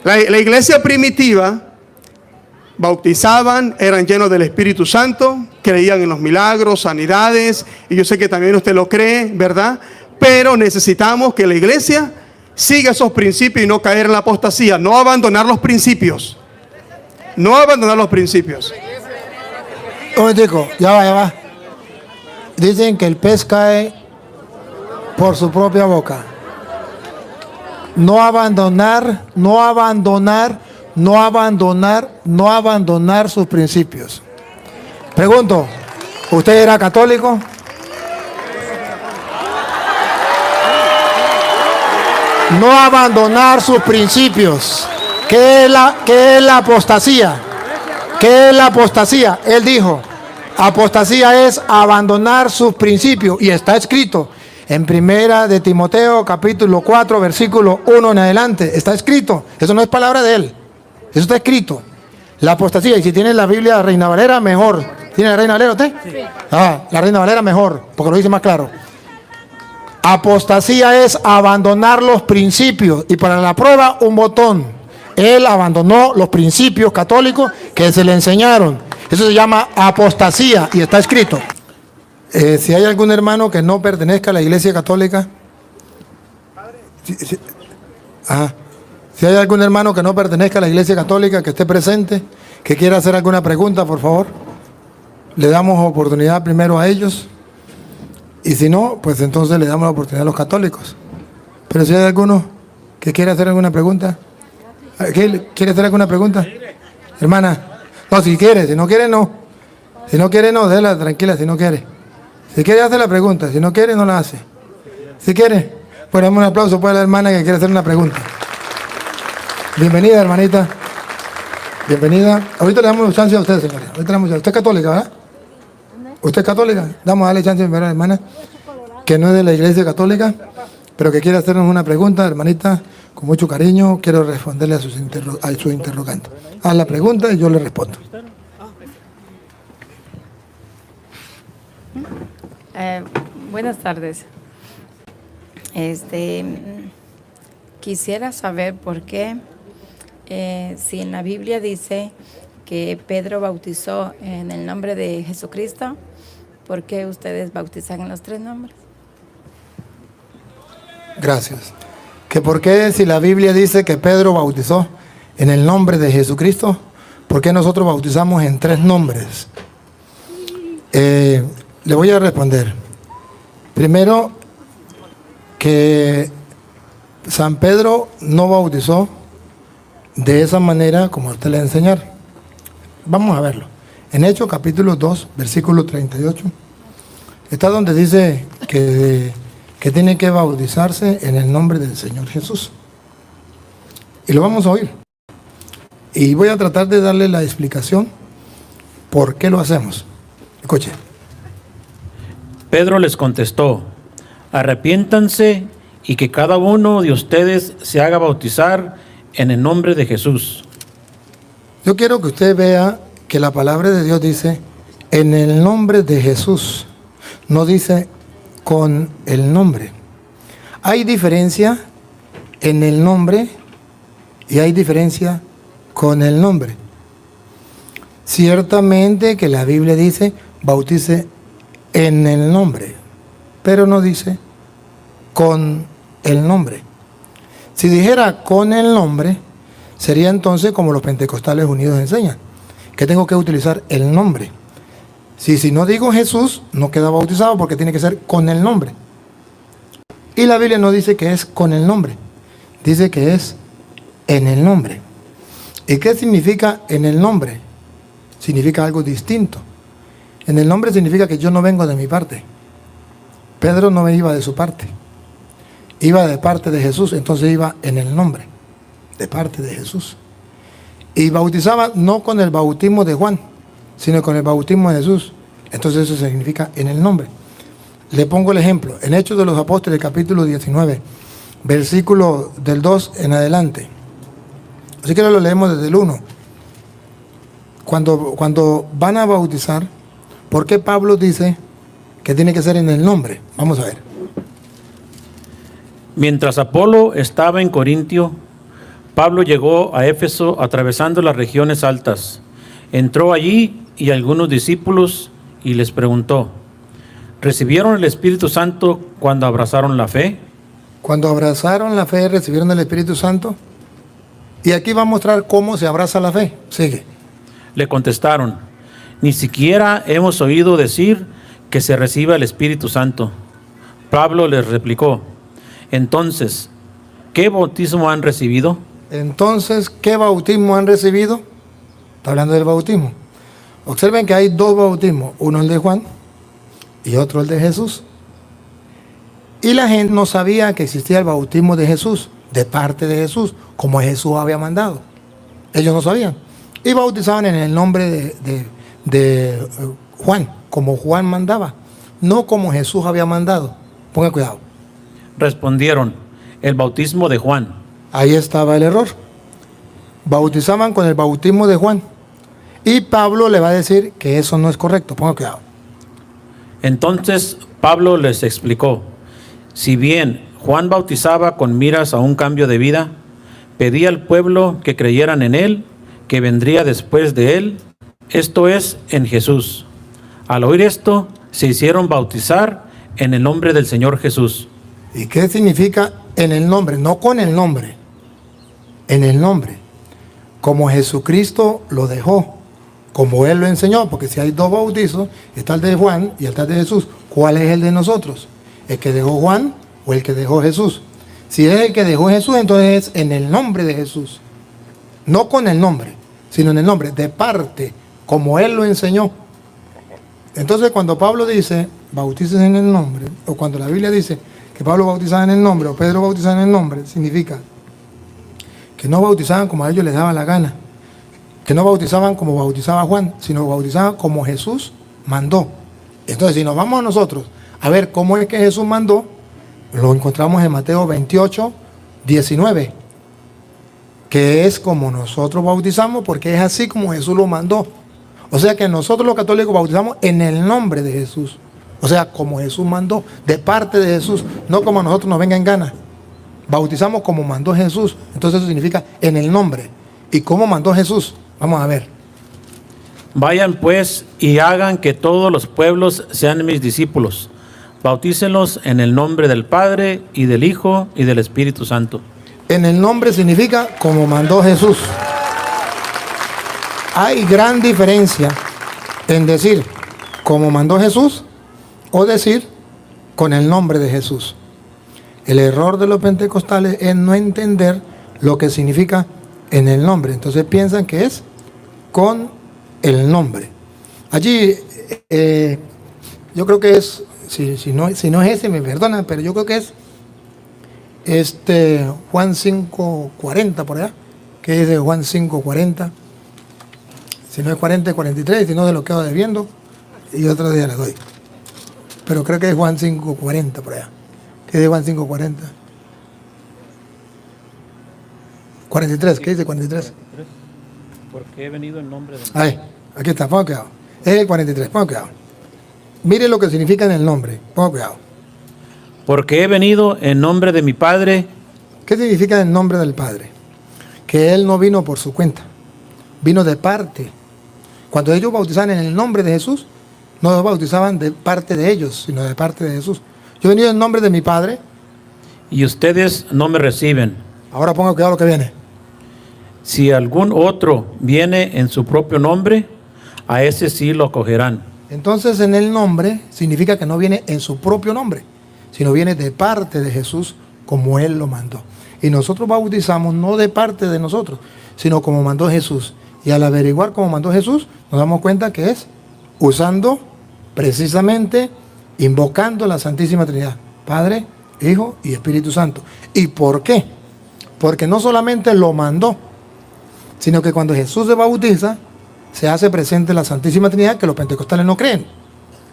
La iglesia primitiva bautizaban, eran llenos del Espíritu Santo, creían en los milagros, sanidades, y yo sé que también usted lo cree, ¿verdad? Pero necesitamos que la iglesia siga esos principios y no caer en la apostasía, no abandonar los principios. No abandonar los principios. Un momentico, ya va. Dicen que el pez cae por su propia boca. No abandonar sus principios. Pregunto, ¿usted era católico? No abandonar sus principios. ¿Qué es la apostasía? ¿Qué es la apostasía? Él dijo, apostasía es abandonar sus principios. Y está escrito en Primera de Timoteo, capítulo 4, versículo 1 en adelante. Está escrito. Eso no es palabra de él. Eso está escrito. La apostasía. Y si tiene la Biblia Reina Valera, mejor. ¿Tiene la Reina Valera usted? Sí. La Reina Valera mejor, porque lo dice más claro. Apostasía es abandonar los principios. Y para la prueba, un botón. Él abandonó los principios católicos que se le enseñaron. Eso se llama apostasía y está escrito. Si hay algún hermano que no pertenezca a la Iglesia Católica, si hay algún hermano que no pertenezca a la Iglesia Católica que esté presente, que quiera hacer alguna pregunta, por favor, le damos oportunidad primero a ellos. Y si no, pues entonces le damos la oportunidad a los católicos. Pero si hay alguno que quiera hacer alguna pregunta. ¿Quiere hacer alguna pregunta? Hermana. No, si quiere, si no quiere, no. Si no quiere, no, déjala tranquila, si no quiere. Si quiere, hace la pregunta. Si no quiere, no la hace. Si quiere, pues damos un aplauso para la hermana que quiere hacer una pregunta. Bienvenida, hermanita. Bienvenida. Ahorita le damos chance a usted, señora. Ahorita le damos chance. Usted es católica, ¿verdad? ¿Usted es católica? Vamos a darle chance a mi hermana, que no es de la Iglesia Católica, pero que quiere hacernos una pregunta, hermanita. Con mucho cariño, quiero responderle a su interrogante. Haz la pregunta y yo le respondo. Buenas tardes. Quisiera saber por qué, si en la Biblia dice que Pedro bautizó en el nombre de Jesucristo, ¿por qué ustedes bautizan en los tres nombres? Gracias. ¿Que por qué si la Biblia dice que Pedro bautizó en el nombre de Jesucristo, por qué nosotros bautizamos en tres nombres? Le voy a responder. Primero, que San Pedro no bautizó de esa manera como usted le va a enseñar. Vamos a verlo. En Hechos capítulo 2, versículo 38, está donde dice que tiene que bautizarse en el nombre del Señor Jesús. Y lo vamos a oír. Y voy a tratar de darle la explicación por qué lo hacemos. Escuche. Pedro les contestó: arrepiéntanse y que cada uno de ustedes se haga bautizar en el nombre de Jesús. Yo quiero que usted vea que la palabra de Dios dice en el nombre de Jesús. No dice con el nombre. Hay diferencia en el nombre y hay diferencia con el nombre. Ciertamente que la Biblia dice bautice en el nombre, pero no dice con el nombre. Si dijera con el nombre, sería entonces como los pentecostales unidos enseñan, que tengo que utilizar el nombre. Si no digo Jesús, no queda bautizado porque tiene que ser con el nombre. Y la Biblia no dice que es con el nombre, dice que es en el nombre. ¿Y qué significa en el nombre? Significa algo distinto. En el nombre significa que yo no vengo de mi parte. Pedro no iba de su parte, iba de parte de Jesús, entonces iba en el nombre, de parte de Jesús. Y bautizaba no con el bautismo de Juan, sino con el bautismo de Jesús. Entonces eso significa en el nombre. Le pongo el ejemplo. En Hechos de los Apóstoles, capítulo 19, versículo del 2 en adelante. Así que lo leemos desde el 1. Cuando van a bautizar, ¿por qué Pablo dice que tiene que ser en el nombre? Vamos a ver. Mientras Apolo estaba en Corintio, Pablo llegó a Éfeso atravesando las regiones altas. Entró allí y algunos discípulos y les preguntó, ¿recibieron el Espíritu Santo cuando abrazaron la fe? Cuando abrazaron la fe, recibieron el Espíritu Santo. Y aquí va a mostrar cómo se abraza la fe. Sigue. Le contestaron, ni siquiera hemos oído decir que se reciba el Espíritu Santo. Pablo les replicó, entonces, ¿qué bautismo han recibido? Entonces, ¿qué bautismo han recibido? Está hablando del bautismo. Observen que hay dos bautismos, uno el de Juan y otro el de Jesús. Y la gente no sabía que existía el bautismo de Jesús, de parte de Jesús, como Jesús había mandado. Ellos no sabían. Y bautizaban en el nombre de Juan, como Juan mandaba, no como Jesús había mandado. Ponga cuidado. Respondieron, el bautismo de Juan. Ahí estaba el error. Bautizaban con el bautismo de Juan. Y Pablo le va a decir que eso no es correcto. Ponga cuidado. Entonces Pablo les explicó, si bien Juan bautizaba con miras a un cambio de vida, pedía al pueblo que creyeran en él, que vendría después de él, esto es, en Jesús. Al oír esto, se hicieron bautizar en el nombre del Señor Jesús. ¿Y qué significa en el nombre? No con el nombre, en el nombre. Como Jesucristo lo dejó, como Él lo enseñó, porque si hay dos bautizos, está el de Juan y está el de Jesús. ¿Cuál es el de nosotros? ¿El que dejó Juan o el que dejó Jesús? Si es el que dejó Jesús, entonces es en el nombre de Jesús. No con el nombre, sino en el nombre, de parte, como Él lo enseñó. Entonces cuando Pablo dice, bautices en el nombre, o cuando la Biblia dice que Pablo bautizaba en el nombre, o Pedro bautizaba en el nombre, significa que no bautizaban como a ellos les daba la gana, que no bautizaban como bautizaba Juan, sino bautizaban como Jesús mandó. Entonces si nos vamos a nosotros a ver cómo es que Jesús mandó, lo encontramos en Mateo 28, 19, que es como nosotros bautizamos, porque es así como Jesús lo mandó. O sea que nosotros los católicos bautizamos en el nombre de Jesús. O sea, como Jesús mandó, de parte de Jesús, no como a nosotros nos venga en gana. Bautizamos como mandó Jesús. Entonces eso significa en el nombre. ¿Y cómo mandó Jesús? Vamos a ver. Vayan pues y hagan que todos los pueblos sean mis discípulos. Bautícenlos en el nombre del Padre y del Hijo y del Espíritu Santo. En el nombre significa como mandó Jesús. Hay gran diferencia en decir como mandó Jesús o decir con el nombre de Jesús. El error de los pentecostales es no entender lo que significa en el nombre. Entonces piensan que es con el nombre. Allí yo creo que es, si no es ese, me perdonan, pero yo creo que es Juan 5:40 por allá, que es de Juan 5:40. Si no es 40, 43, si no se lo quedo debiendo y otro día le doy. Pero creo que es Juan 5:40 por allá. ¿Qué dice Juan 5:40? 43, ¿qué dice 43? Porque he venido en nombre de... Ahí, aquí está, ponga cuidado. Es el 43, ponga cuidado. Mire lo que significa en el nombre, ponga cuidado. Porque he venido en nombre de mi Padre. ¿Qué significa en nombre del Padre? Que Él no vino por su cuenta, vino de parte. Cuando ellos bautizaban en el nombre de Jesús, no bautizaban de parte de ellos, sino de parte de Jesús. Yo he venido en nombre de mi Padre. Y ustedes no me reciben. Ahora ponga cuidado lo que viene. Si algún otro viene en su propio nombre, a ese sí lo acogerán. Entonces en el nombre significa que no viene en su propio nombre, sino viene de parte de Jesús como Él lo mandó. Y nosotros bautizamos no de parte de nosotros, sino como mandó Jesús. Y al averiguar cómo mandó Jesús, nos damos cuenta que es usando precisamente, invocando la Santísima Trinidad, Padre, Hijo y Espíritu Santo. ¿Y por qué? Porque no solamente lo mandó, sino que cuando Jesús se bautiza, se hace presente la Santísima Trinidad, que los pentecostales no creen,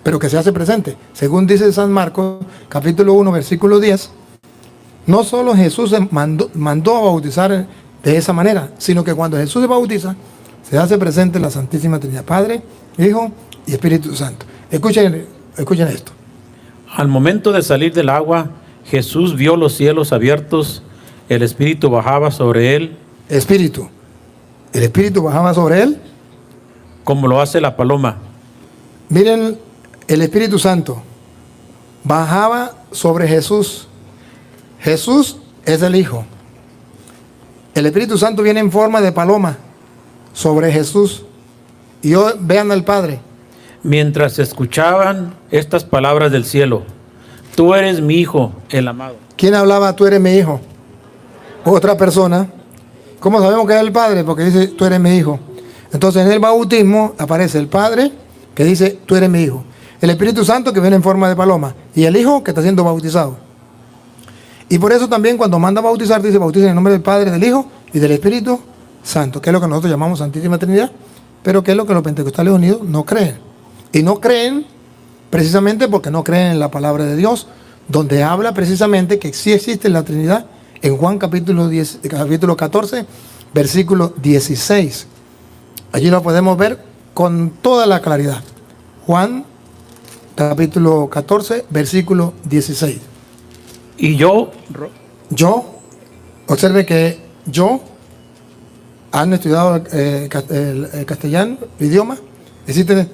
pero que se hace presente. Según dice San Marcos, capítulo 1, versículo 10, no solo Jesús se mandó a bautizar de esa manera, sino que cuando Jesús se bautiza, se hace presente la Santísima Trinidad, Padre, Hijo y Espíritu Santo. Escuchen esto. Al momento de salir del agua, Jesús vio los cielos abiertos, el Espíritu bajaba sobre él espíritu. El espíritu bajaba sobre él. como lo hace la paloma. Miren, el Espíritu Santo bajaba sobre Jesús. Jesús es el Hijo. El Espíritu Santo viene en forma de paloma sobre Jesús. Y hoy vean al Padre. Mientras escuchaban estas palabras del cielo, tú eres mi Hijo, el amado. ¿Quién hablaba? Tú eres mi Hijo. Otra persona. ¿Cómo sabemos que es el Padre? Porque dice, tú eres mi Hijo. Entonces en el bautismo aparece el Padre que dice, tú eres mi Hijo. El Espíritu Santo que viene en forma de paloma. Y el Hijo que está siendo bautizado. Y por eso también cuando manda a bautizar, dice, bautiza en el nombre del Padre, del Hijo y del Espíritu Santo. Que es lo que nosotros llamamos Santísima Trinidad. Pero que es lo que los Pentecostales Unidos no creen. Y no creen precisamente porque no creen en la palabra de Dios, donde habla precisamente que sí existe la Trinidad en Juan capítulo 14, versículo 16. Allí lo podemos ver con toda la claridad. Juan capítulo 14, versículo 16. Y yo, Observe que yo, han estudiado el castellano, el idioma, existe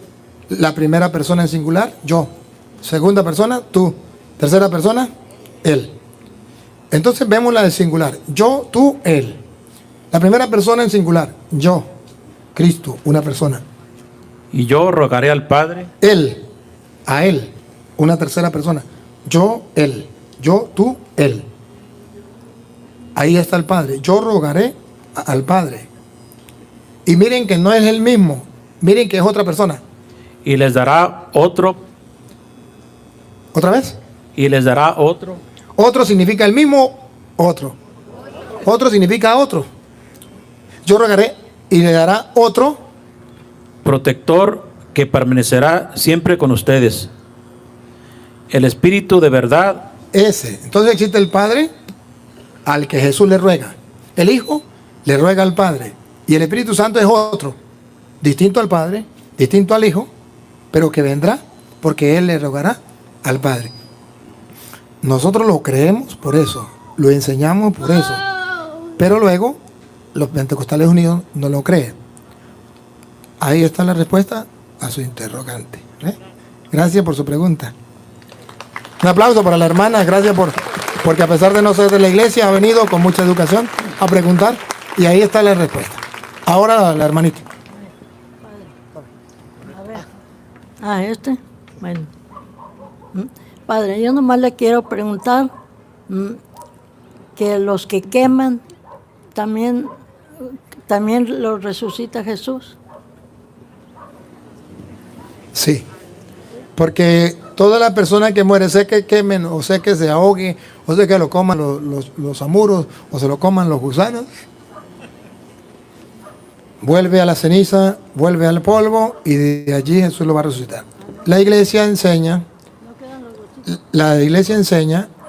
la primera persona en singular, yo. Segunda persona, tú. Tercera persona, él. Entonces vemos la de singular. Yo, tú, él. La primera persona en singular, yo. Cristo, una persona. y yo rogaré al Padre, Él, a él, una tercera persona. Yo, él. Yo, tú, él. Ahí está el Padre. Yo rogaré al Padre. Y miren que no es el mismo. Miren que es otra persona. y les dará otro, ¿Otra vez? y les dará otro, Otro significa el mismo, otro. Otro significa otro. Yo rogaré y le dará otro. protector que permanecerá siempre con ustedes. El Espíritu de verdad, Ese. Entonces existe el Padre al que Jesús le ruega. El Hijo le ruega al Padre. Y el Espíritu Santo es otro. Distinto al Padre, distinto al Hijo, pero que vendrá porque Él le rogará al Padre. Nosotros lo creemos por eso, lo enseñamos por eso. Pero luego los Pentecostales Unidos no lo creen. Ahí está la respuesta a su interrogante. Gracias por su pregunta. Un aplauso para la hermana, gracias porque a pesar de no ser de la iglesia, ha venido con mucha educación a preguntar y ahí está la respuesta. Ahora la hermanita. Bueno. Padre, yo nomás le quiero preguntar que los que queman también los resucita Jesús. Sí, porque toda la persona que muere, sé que quemen, o sé que se ahogue, o sé que lo coman los amuros, o se lo coman los gusanos, vuelve a la ceniza, vuelve al polvo, y de allí Jesús lo va a resucitar. La iglesia enseña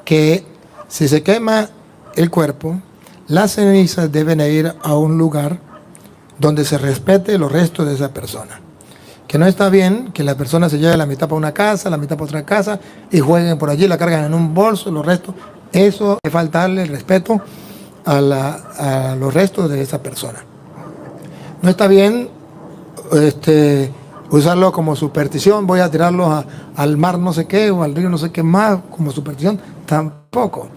que si se quema el cuerpo, las cenizas deben ir a un lugar donde se respete los restos de esa persona. Que no está bien que la persona se lleve la mitad para una casa, la mitad para otra casa y jueguen por allí, la cargan en un bolso, los restos. Eso es faltarle el respeto a los restos de esa persona. No está bien usarlo como superstición, voy a tirarlo al mar no sé qué o al río no sé qué más como superstición. Tampoco.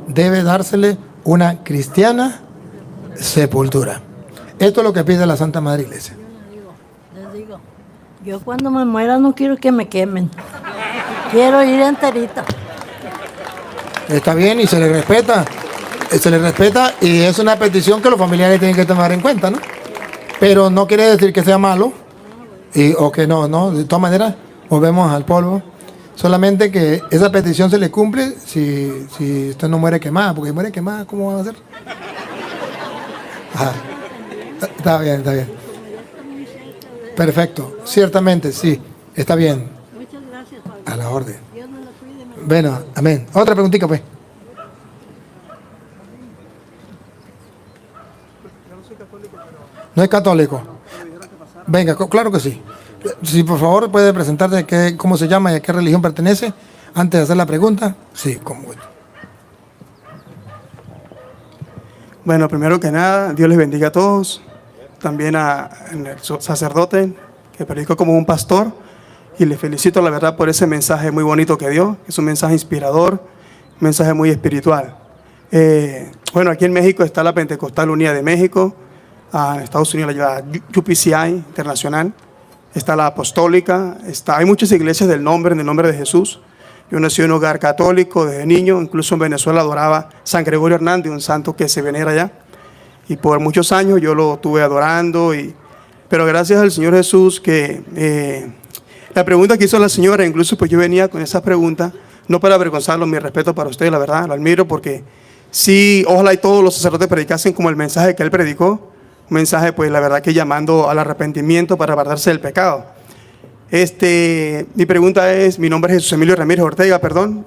Debe dársele una cristiana sepultura. Esto es lo que pide la Santa Madre Iglesia. Les digo, yo cuando me muera no quiero que me quemen. Quiero ir enterita. Está bien y se le respeta. Se le respeta y es una petición que los familiares tienen que tomar en cuenta, ¿no? Pero no quiere decir que sea malo o que no. De todas maneras, volvemos al polvo. Solamente que esa petición se le cumple si usted no muere quemada, porque si muere quemada, ¿cómo va a hacer? Ajá. Está bien. Perfecto, ciertamente, sí, está bien. Muchas gracias, Padre. A la orden. Dios me lo cuide. Bueno, amén. Otra preguntita, pues. No es católico. Venga, claro que sí. Si por favor puede presentarse cómo se llama y a qué religión pertenece antes de hacer la pregunta. Sí, con gusto. Bueno, primero que nada, Dios les bendiga a todos. También al sacerdote que predicó como un pastor. Y le felicito, la verdad, por ese mensaje muy bonito que dio. Es un mensaje inspirador, un mensaje muy espiritual. Bueno, aquí en México está la Pentecostal Unida de México. En Estados Unidos la UPCI Internacional. Está la Apostólica. Hay muchas iglesias en el nombre de Jesús. Yo nací en un hogar católico desde niño. Incluso en Venezuela adoraba San Gregorio Hernández, un santo que se venera allá. Y por muchos años yo lo estuve adorando. Pero gracias al Señor Jesús que... la pregunta que hizo la señora, incluso pues yo venía con esa pregunta, no para avergonzarlo, mi respeto para usted, la verdad, lo admiro porque sí, ojalá y todos los sacerdotes predicasen como el mensaje que él predicó, un mensaje pues la verdad que llamando al arrepentimiento para apartarse del pecado. Mi pregunta es, mi nombre es Jesús Emilio Ramírez Ortega, perdón.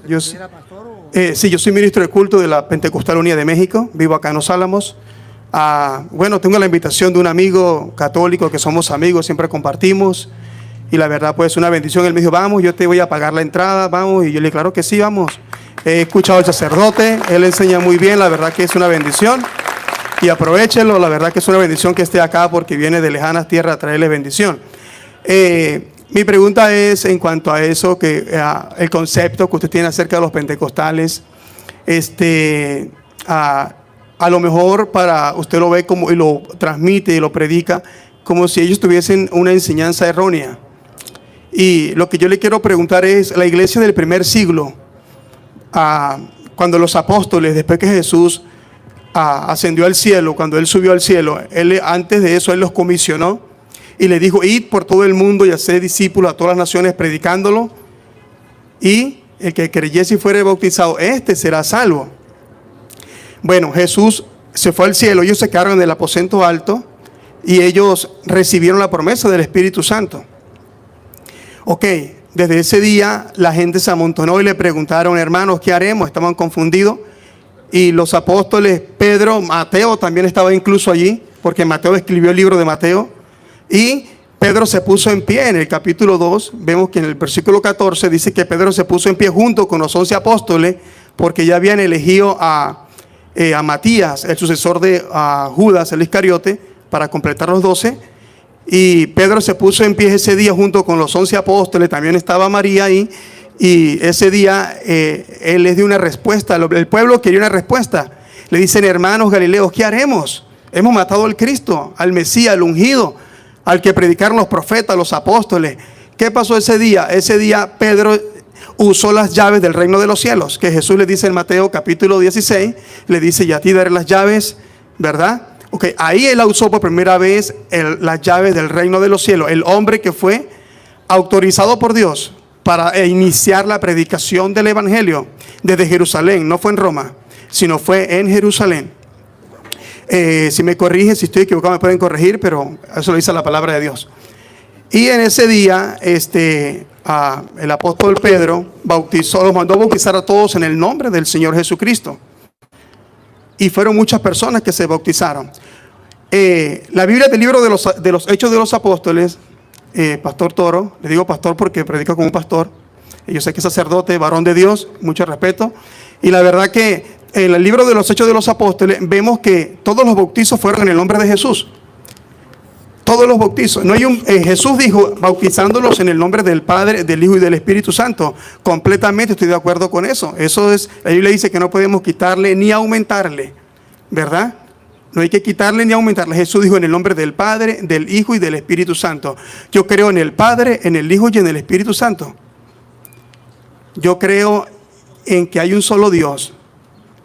Sí, yo soy ministro de culto de la Pentecostal Unida de México, vivo acá en Los Álamos. Bueno, tengo la invitación de un amigo católico que somos amigos, siempre compartimos. Y la verdad, pues, una bendición. Él me dijo, vamos, yo te voy a pagar la entrada, vamos. Y yo le dije, claro que sí, vamos. He escuchado al sacerdote, él enseña muy bien, la verdad que es una bendición. Y aprovechenlo, la verdad que es una bendición que esté acá porque viene de lejanas tierras a traerles bendición. Mi pregunta es en cuanto a eso, que el concepto que usted tiene acerca de los pentecostales, a lo mejor para usted lo ve como y lo transmite y lo predica como si ellos tuviesen una enseñanza errónea. Y lo que yo le quiero preguntar es, la iglesia del primer siglo, cuando los apóstoles, después que Jesús ascendió al cielo, cuando él subió al cielo, antes de eso él los comisionó y le dijo, id por todo el mundo y haced discípulos a todas las naciones predicándolo, y el que creyese y fuere bautizado, será salvo. Bueno, Jesús se fue al cielo, ellos se quedaron en el aposento alto y ellos recibieron la promesa del Espíritu Santo. Ok, desde ese día la gente se amontonó y le preguntaron, hermanos, ¿qué haremos? Estaban confundidos. Y los apóstoles, Pedro, Mateo también estaba incluso allí, porque Mateo escribió el libro de Mateo. Y Pedro se puso en pie en el capítulo 2. Vemos que en el versículo 14 dice que Pedro se puso en pie junto con los 11 apóstoles, porque ya habían elegido a Matías, el sucesor de Judas, el Iscariote, para completar los 12. Y Pedro se puso en pie ese día junto con los 11 apóstoles, también estaba María ahí, y ese día él les dio una respuesta, el pueblo quería una respuesta. Le dicen, hermanos galileos, ¿qué haremos? Hemos matado al Cristo, al Mesías, al ungido, al que predicaron los profetas, los apóstoles. ¿Qué pasó ese día? Ese día Pedro usó las llaves del reino de los cielos, que Jesús le dice en Mateo capítulo 16, le dice, y a ti daré las llaves, ¿verdad? Ok, ahí él usó por primera vez las llaves del reino de los cielos. El hombre que fue autorizado por Dios para iniciar la predicación del evangelio desde Jerusalén. No fue en Roma, sino fue en Jerusalén. Si me corrigen, si estoy equivocado me pueden corregir, pero eso lo dice la palabra de Dios. Y en ese día el apóstol Pedro los mandó a bautizar a todos en el nombre del Señor Jesucristo. Y fueron muchas personas que se bautizaron. La Biblia del libro de los Hechos de los Apóstoles, Pastor Toro, le digo pastor porque predica como un pastor, yo sé que es sacerdote, varón de Dios, mucho respeto. Y la verdad que en el libro de los Hechos de los Apóstoles vemos que todos los bautizos fueron en el nombre de Jesús. Todos los bautizos. No hay Jesús dijo, bautizándolos en el nombre del Padre, del Hijo y del Espíritu Santo. Completamente estoy de acuerdo con eso. Eso es, la Biblia dice que no podemos quitarle ni aumentarle, ¿verdad? No hay que quitarle ni aumentarle. Jesús dijo en el nombre del Padre, del Hijo y del Espíritu Santo. Yo creo en el Padre, en el Hijo y en el Espíritu Santo. Yo creo en que hay un solo Dios.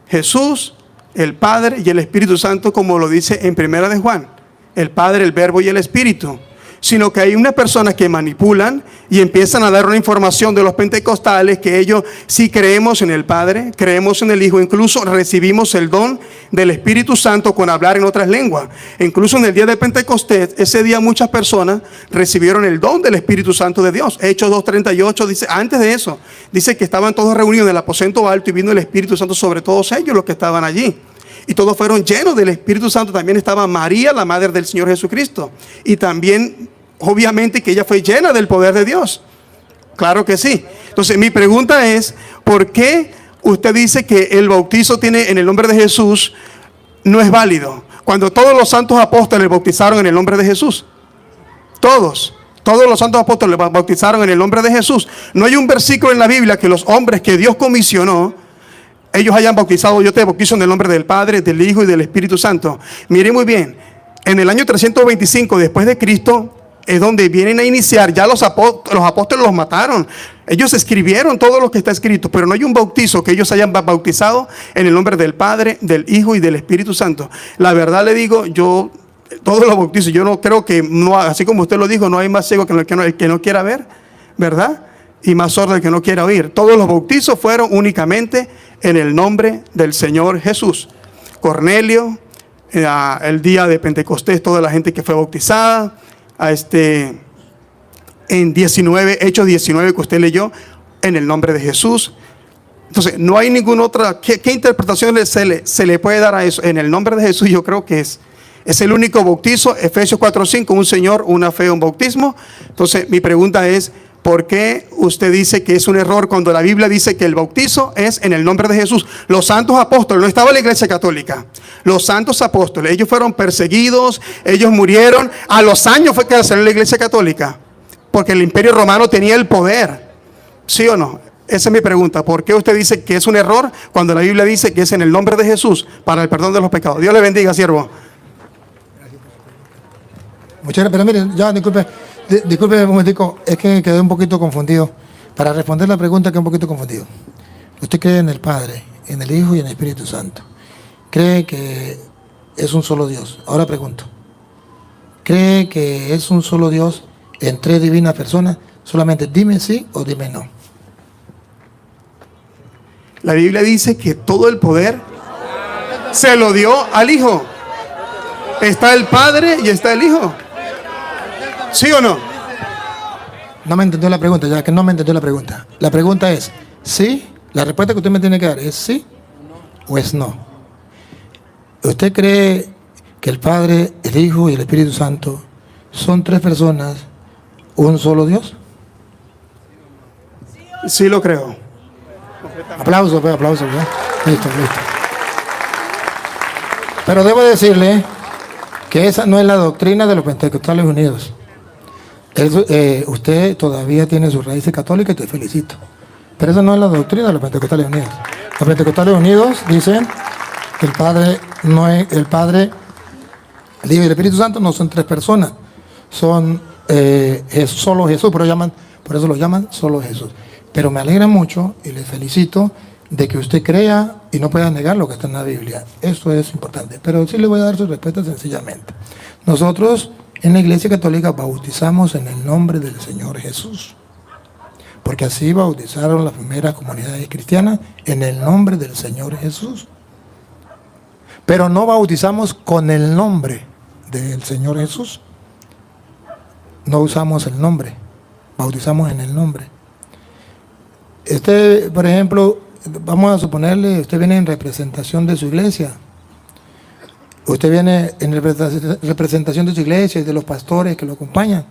Jesús, el Padre y el Espíritu Santo, como lo dice en Primera de Juan. El Padre, el Verbo y el Espíritu. Sino que hay unas personas que manipulan y empiezan a dar una información de los pentecostales que ellos sí creemos en el Padre, creemos en el Hijo, incluso recibimos el don del Espíritu Santo con hablar en otras lenguas. Incluso en el día de Pentecostés, ese día muchas personas recibieron el don del Espíritu Santo de Dios. Hechos 2:38 dice, antes de eso, dice que estaban todos reunidos en el aposento alto y vino el Espíritu Santo sobre todos ellos los que estaban allí. Y todos fueron llenos del Espíritu Santo. También estaba María, la madre del Señor Jesucristo. Y también, obviamente, que ella fue llena del poder de Dios. Claro que sí. Entonces, mi pregunta es, ¿por qué usted dice que el bautizo tiene en el nombre de Jesús no es válido. Cuando todos los santos apóstoles bautizaron en el nombre de Jesús, todos los santos apóstoles bautizaron en el nombre de Jesús. No hay un versículo en la Biblia que los hombres que Dios comisionó, ellos hayan bautizado. Yo te bautizo en el nombre del Padre, del Hijo y del Espíritu Santo. Mire muy bien, en el año 325 después de Cristo es donde vienen a iniciar. Ya los apóstoles los mataron. Ellos escribieron todo lo que está escrito, pero no hay un bautizo que ellos hayan bautizado en el nombre del Padre, del Hijo y del Espíritu Santo. La verdad le digo, yo todos los bautizos, yo no creo que, no, así como usted lo dijo, no hay más ciego que el que no quiera ver, ¿verdad? Y más sordo el que no quiera oír. Todos los bautizos fueron únicamente en el nombre del Señor Jesús. Cornelio, el día de Pentecostés, toda la gente que fue bautizada, en Hechos 19 que usted leyó, en el nombre de Jesús. Entonces, no hay ninguna otra. ¿Qué interpretación se le puede dar a eso? En el nombre de Jesús, yo creo que es el único bautizo. Efesios 4:5, un Señor, una fe, un bautismo. Entonces, mi pregunta es, ¿por qué usted dice que es un error cuando la Biblia dice que el bautizo es en el nombre de Jesús? Los santos apóstoles, no estaba la iglesia católica. Los santos apóstoles, ellos fueron perseguidos, ellos murieron. A los años fue que salió la iglesia católica, porque el imperio romano tenía el poder. ¿Sí o no? Esa es mi pregunta. ¿Por qué usted dice que es un error cuando la Biblia dice que es en el nombre de Jesús para el perdón de los pecados? Dios le bendiga, siervo. Muchas gracias, pero miren, ya disculpe un momentico, es que quedé un poquito confundido. Para responder la pregunta, quedé un poquito confundido. Usted cree en el Padre, en el Hijo y en el Espíritu Santo. Cree que es un solo Dios. Ahora pregunto, ¿cree que es un solo Dios en tres divinas personas? Solamente dime sí o dime no. La Biblia dice que todo el poder se lo dio al Hijo. Está el Padre y está el Hijo. ¿Sí o no? No me entendió la pregunta, ya que no me entendió la pregunta. La pregunta es, ¿sí? La respuesta que usted me tiene que dar es sí o es no. ¿Usted cree que el Padre, el Hijo y el Espíritu Santo son tres personas, un solo Dios? Sí lo creo. Aplausos, pues, aplausos. Pues. Listo. Pero debo decirle que esa no es la doctrina de los Pentecostales Unidos. Usted todavía tiene sus raíces católicas y te felicito. Pero esa no es la doctrina de los Pentecostales Unidos. Los Pentecostales Unidos dicen que el Padre, el Hijo y el Espíritu Santo no son tres personas. Son solo Jesús, por eso lo llaman solo Jesús. Pero me alegra mucho y le felicito de que usted crea y no pueda negar lo que está en la Biblia. Eso es importante. Pero sí le voy a dar su respuesta sencillamente. Nosotros en la Iglesia Católica bautizamos en el nombre del Señor Jesús. Porque así bautizaron las primeras comunidades cristianas en el nombre del Señor Jesús. Pero no bautizamos con el nombre del Señor Jesús. No usamos el nombre, bautizamos en el nombre. Por ejemplo, vamos a suponerle, usted viene en representación de su iglesia. Usted viene en representación de su iglesia y de los pastores que lo acompañan.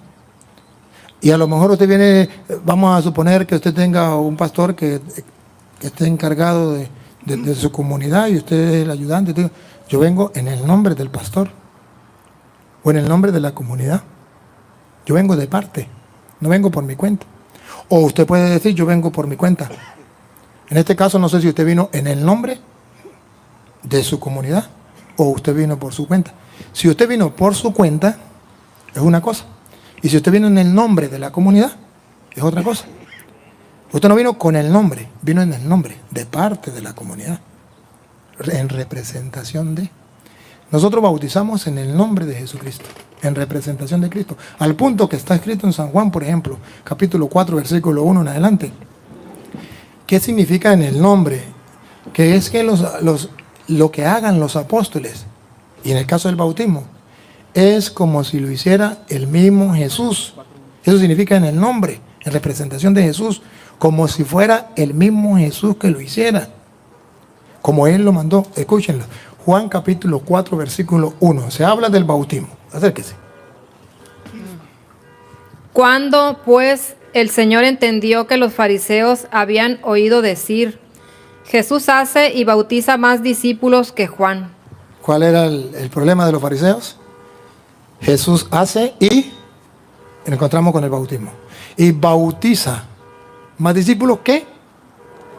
Y a lo mejor usted viene, vamos a suponer que usted tenga un pastor que esté encargado de su comunidad y usted es el ayudante. Yo vengo en el nombre del pastor o en el nombre de la comunidad. Yo vengo de parte, no vengo por mi cuenta. O usted puede decir, yo vengo por mi cuenta. En este caso, no sé si usted vino en el nombre de su comunidad o usted vino por su cuenta. Si usted vino por su cuenta, es una cosa. Y si usted vino en el nombre de la comunidad, es otra cosa. Usted no vino con el nombre, vino en el nombre de parte de la comunidad, en representación de. Nosotros bautizamos en el nombre de Jesucristo, en representación de Cristo, al punto que está escrito en San Juan, por ejemplo, capítulo 4, versículo 1 en adelante. ¿Qué significa en el nombre? Que es que lo que hagan los apóstoles, y en el caso del bautismo, es como si lo hiciera el mismo Jesús. Eso significa en el nombre, en representación de Jesús, como si fuera el mismo Jesús que lo hiciera, como Él lo mandó. Escúchenlo. Juan capítulo 4, versículo 1. Se habla del bautismo. Acérquese. Cuando, pues, el Señor entendió que los fariseos habían oído decir, Jesús hace y bautiza más discípulos que Juan. ¿Cuál era el problema de los fariseos? Jesús hace y nos encontramos con el bautismo. Y bautiza más discípulos que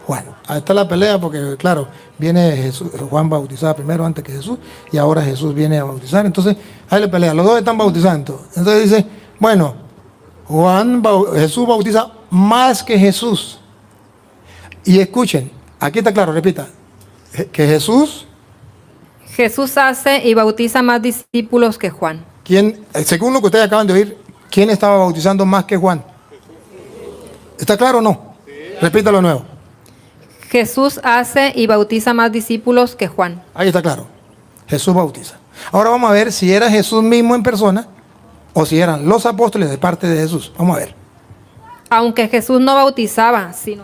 Juan. Ahí está la pelea porque, claro, viene Jesús, Juan bautizaba primero antes que Jesús y ahora Jesús viene a bautizar. Entonces, ahí la pelea. Los dos están bautizando. Entonces dice, bueno, Jesús bautiza más que Jesús. Y escuchen, aquí está claro, repita, que Jesús, hace y bautiza más discípulos que Juan. según lo que ustedes acaban de oír, ¿quién estaba bautizando más que Juan? ¿Está claro o no? Repítalo de nuevo. Jesús hace y bautiza más discípulos que Juan. Ahí está claro. Jesús bautiza. Ahora vamos a ver si era Jesús mismo en persona o si eran los apóstoles de parte de Jesús. Vamos a ver. Aunque Jesús no bautizaba, sino...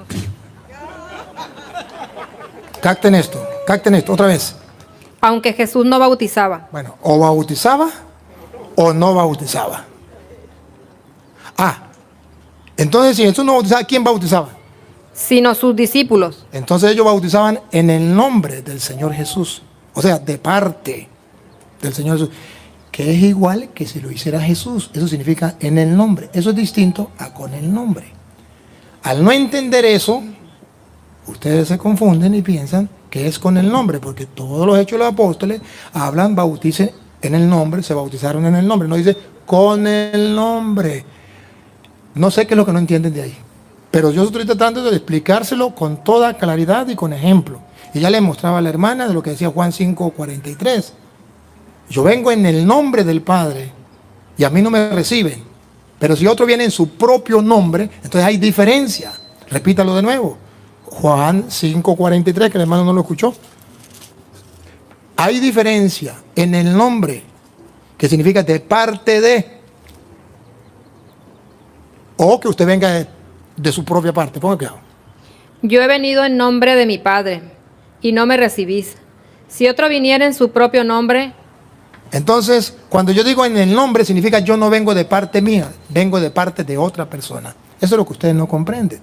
Capten esto, otra vez. Aunque Jesús no bautizaba. Bueno, o bautizaba o no bautizaba. Entonces si Jesús no bautizaba, ¿quién bautizaba? Sino sus discípulos. Entonces ellos bautizaban en el nombre del Señor Jesús. O sea, de parte del Señor Jesús. Que es igual que si lo hiciera Jesús. Eso significa en el nombre. Eso es distinto a con el nombre. Al no entender eso, ustedes se confunden y piensan que es con el nombre. Porque todos los hechos de los apóstoles hablan, bauticen en el nombre, se bautizaron en el nombre. No dice con el nombre. No sé qué es lo que no entienden de ahí. Pero yo estoy tratando de explicárselo con toda claridad y con ejemplo. Y ya le mostraba a la hermana de lo que decía Juan 5:43. Yo vengo en el nombre del Padre y a mí no me reciben. Pero si otro viene en su propio nombre, entonces hay diferencia. Repítalo de nuevo. Juan 5:43, que el hermano no lo escuchó. Hay diferencia en el nombre, que significa de parte de, o que usted venga de su propia parte. Ponga cuidado. Yo he venido en nombre de mi Padre, y no me recibís. Si otro viniera en su propio nombre... Entonces, cuando yo digo en el nombre, significa yo no vengo de parte mía, vengo de parte de otra persona. Eso es lo que ustedes no comprenden.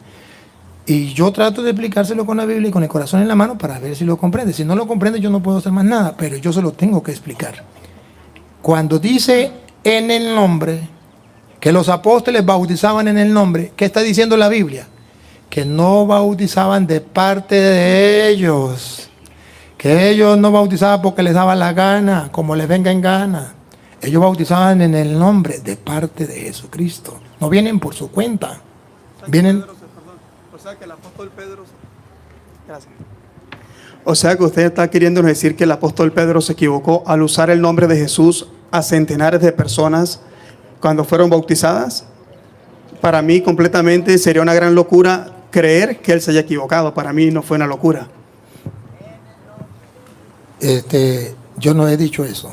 Y yo trato de explicárselo con la Biblia y con el corazón en la mano para ver si lo comprende. Si no lo comprende, yo no puedo hacer más nada, pero yo se lo tengo que explicar. Cuando dice en el nombre, que los apóstoles bautizaban en el nombre, ¿qué está diciendo la Biblia? Que no bautizaban de parte de ellos. Que ellos no bautizaban porque les daba la gana, como les venga en gana. Ellos bautizaban en el nombre de parte de Jesucristo. No vienen por su cuenta. Vienen... O sea que el apóstol Pedro... Gracias. O sea que usted está queriéndonos decir que el apóstol Pedro se equivocó al usar el nombre de Jesús a centenares de personas cuando fueron bautizadas. Para mí completamente sería una gran locura creer que él se haya equivocado. Para mí no fue una locura. Yo no he dicho eso.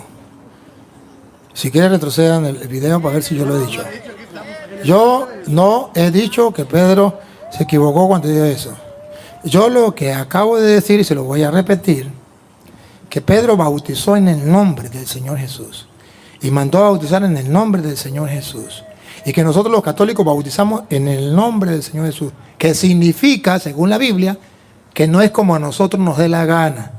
Si quieren retrocedan el video para ver si yo lo he dicho. Yo no he dicho que Pedro se equivocó cuando dijo eso. Yo lo que acabo de decir, y se lo voy a repetir, que Pedro bautizó en el nombre del Señor Jesús. Y mandó a bautizar en el nombre del Señor Jesús. Y que nosotros los católicos bautizamos en el nombre del Señor Jesús. Que significa, según la Biblia, que no es como a nosotros nos dé la gana,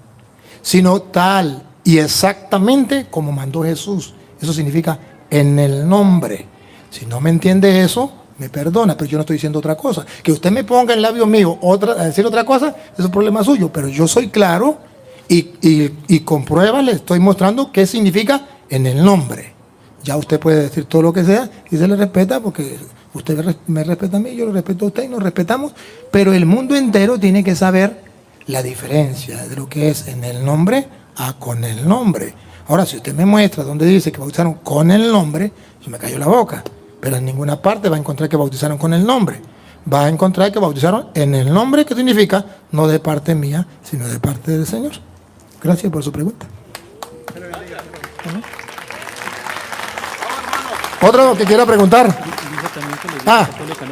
sino tal y exactamente como mandó Jesús. Eso significa en el nombre. Si no me entiende eso, me perdona, pero yo no estoy diciendo otra cosa. Que usted me ponga en labio mío a decir otra cosa, es un problema suyo. Pero yo soy claro y con pruebas le estoy mostrando qué significa en el nombre. Ya usted puede decir todo lo que sea y se le respeta porque usted me respeta a mí, yo lo respeto a usted y nos respetamos. Pero el mundo entero tiene que saber la diferencia de lo que es en el nombre a con el nombre. Ahora, si usted me muestra donde dice que bautizaron con el nombre, yo me callo la boca. Pero en ninguna parte va a encontrar que bautizaron con el nombre. Va a encontrar que bautizaron en el nombre, que significa no de parte mía, sino de parte del Señor. Gracias por su pregunta. ¿Otro que quiera preguntar?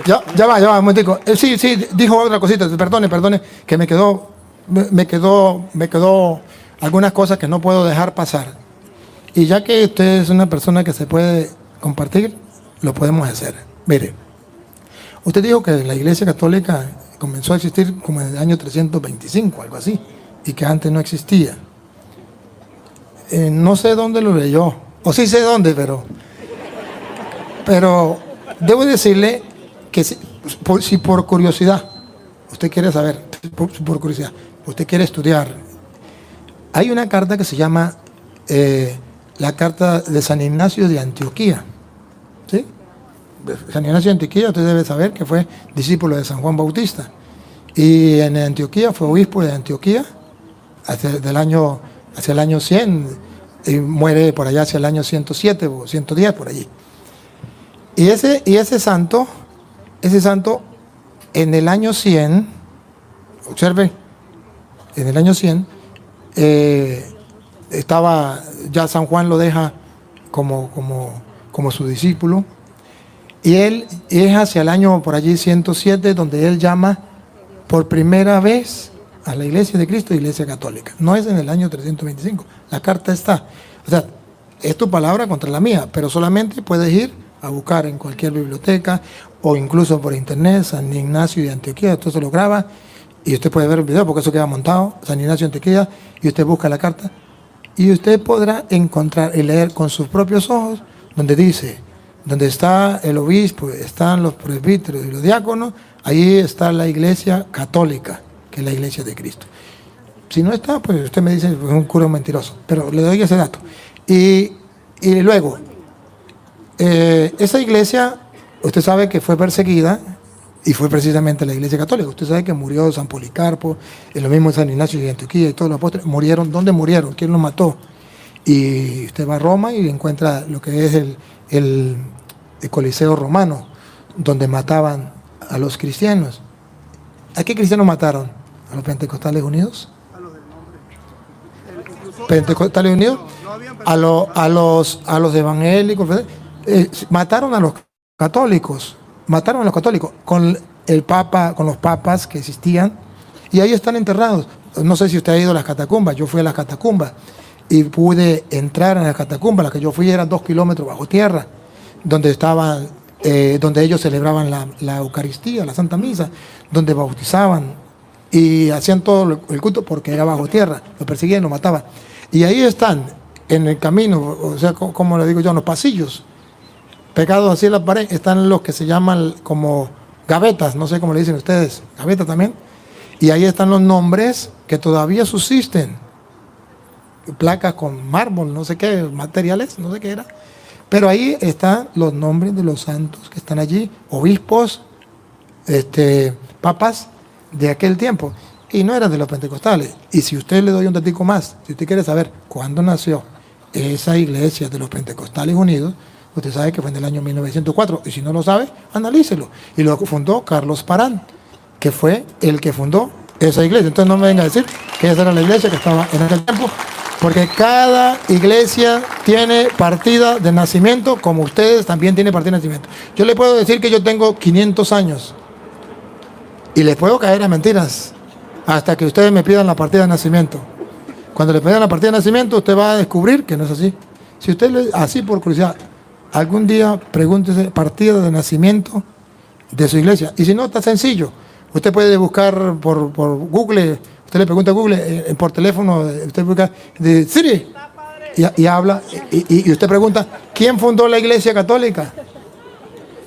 Ya va, un momentico. Sí, dijo otra cosita. Perdone, que me quedó algunas cosas que no puedo dejar pasar. Y ya que usted es una persona que se puede compartir, lo podemos hacer. Mire, usted dijo que la Iglesia Católica comenzó a existir como en el año 325, algo así, y que antes no existía. No sé dónde lo leyó, o sí sé dónde, pero debo decirle que si por curiosidad, usted quiere saber, por curiosidad, usted quiere estudiar, hay una carta que se llama la carta de San Ignacio de Antioquía, ¿sí? San Ignacio de Antioquía, usted debe saber que fue discípulo de San Juan Bautista, y en Antioquía fue obispo de Antioquía hacia el año 100, y muere por allá hacia el año 107 o 110 por allí. Y ese santo en el año 100, observe, en el año 100 estaba, ya San Juan lo deja como su discípulo, y él es hacia el año por allí 107 donde él llama por primera vez a la Iglesia de Cristo, Iglesia Católica. No es en el año 325, la carta está. O sea, es tu palabra contra la mía, pero solamente puedes ir a buscar en cualquier biblioteca o incluso por internet, San Ignacio de Antioquía, esto se lo graba y usted puede ver el video porque eso queda montado, San Ignacio de Antioquía, y usted busca la carta y usted podrá encontrar y leer con sus propios ojos donde dice, donde está el obispo, están los presbíteros y los diáconos, ahí está la Iglesia Católica, que es la Iglesia de Cristo. Si no está, pues usted me dice que es un cura mentiroso, pero le doy ese dato. Y luego, esa iglesia, usted sabe que fue perseguida y fue precisamente la Iglesia Católica. Usted sabe que murió San Policarpo, lo mismo San Ignacio de Antioquía y todos los apóstoles. Murieron, ¿dónde murieron? ¿Quién los mató? Y usted va a Roma y encuentra lo que es el Coliseo romano, donde mataban a los cristianos. ¿A qué cristianos mataron? ¿A los Pentecostales Unidos? ¿Pentecostales Unidos? A los evangélicos. Mataron a los católicos. Mataron a los católicos con el Papa, con los papas que existían. Y ahí están enterrados. No sé si usted ha ido a las catacumbas. Yo fui a las catacumbas y pude entrar en las catacumbas. Las que yo fui eran 2 kilómetros bajo tierra, donde estaban, donde ellos celebraban la Eucaristía, la Santa Misa, donde bautizaban y hacían todo el culto porque era bajo tierra. Lo perseguían, lo mataban. Y ahí están, en el camino, o sea, como le digo yo, en los pasillos, pegados así en la pared, están los que se llaman como gavetas, no sé cómo le dicen ustedes, gavetas también. Y ahí están los nombres que todavía subsisten. Placas con mármol, no sé qué, materiales, no sé qué era. Pero ahí están los nombres de los santos que están allí, obispos, papas de aquel tiempo. Y no eran de los pentecostales. Y si usted le doy un datico más, si usted quiere saber cuándo nació esa iglesia de los Pentecostales Unidos, usted sabe que fue en el año 1904. Y si no lo sabe, analícelo. Y lo fundó Carlos Parán, que fue el que fundó esa iglesia. Entonces no me venga a decir que esa era la iglesia que estaba en aquel tiempo, porque cada iglesia tiene partida de nacimiento, como ustedes también tienen partida de nacimiento. Yo le puedo decir que yo tengo 500 años y les puedo caer a mentiras hasta que ustedes me pidan la partida de nacimiento. Cuando le pidan la partida de nacimiento, usted va a descubrir que no es así. Si usted, así por curiosidad, algún día pregúntese partida de nacimiento de su iglesia. Y si no, está sencillo. Usted puede buscar por Google, usted le pregunta a Google, por teléfono, usted busca de Siri y habla, y usted pregunta, ¿quién fundó la Iglesia Católica?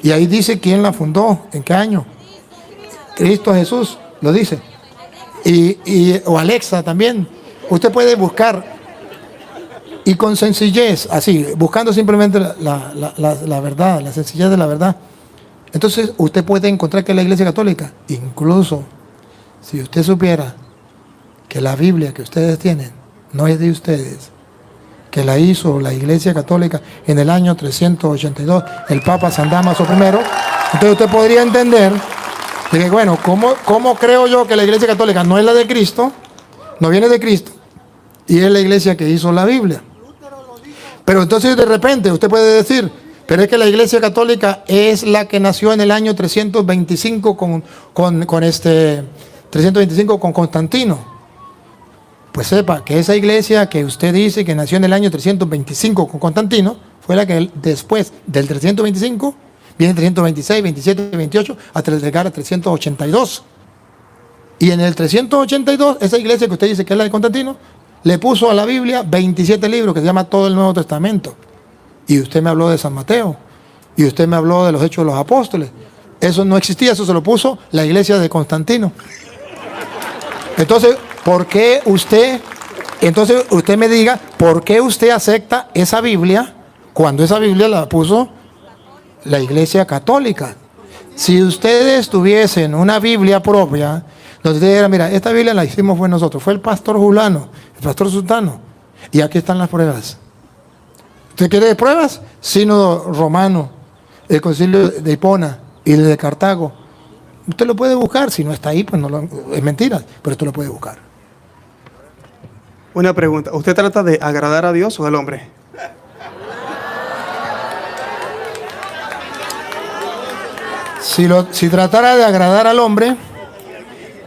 Y ahí dice quién la fundó, en qué año. Cristo Jesús lo dice. O Alexa también. Usted puede buscar y con sencillez, así, buscando simplemente la verdad, la sencillez de la verdad. Entonces usted puede encontrar que la Iglesia Católica, incluso si usted supiera que la Biblia que ustedes tienen no es de ustedes, que la hizo la Iglesia Católica en el año 382, el Papa San Damaso I, entonces usted podría entender de que, bueno, ¿cómo creo yo que la Iglesia Católica no es la de Cristo, no viene de Cristo, y es la Iglesia que hizo la Biblia? Pero entonces de repente usted puede decir, pero es que la Iglesia Católica es la que nació en el año 325 con Constantino. Pues sepa que esa iglesia que usted dice que nació en el año 325 con Constantino fue la que después del 325 viene 326, 27, 28 hasta llegar a 382. Y en el 382, esa iglesia que usted dice que es la de Constantino, le puso a la Biblia 27 libros que se llama todo el Nuevo Testamento. Y usted me habló de San Mateo. Y usted me habló de los Hechos de los Apóstoles. Eso no existía, eso se lo puso la iglesia de Constantino. Entonces, ¿por qué usted... Entonces usted me diga, ¿por qué usted acepta esa Biblia cuando esa Biblia la puso la Iglesia Católica? Si ustedes tuviesen una Biblia propia, donde ustedes dijeran, mira, esta Biblia la hicimos fue nosotros, fue el pastor Julano, el pastor Sultano, y aquí están las pruebas. ¿Usted quiere pruebas? Sínodo Romano, el Concilio de Hipona y el de Cartago. Usted lo puede buscar, si no está ahí, pues es mentira, pero usted lo puede buscar. Una pregunta, ¿usted trata de agradar a Dios o al hombre? Si tratara de agradar al hombre,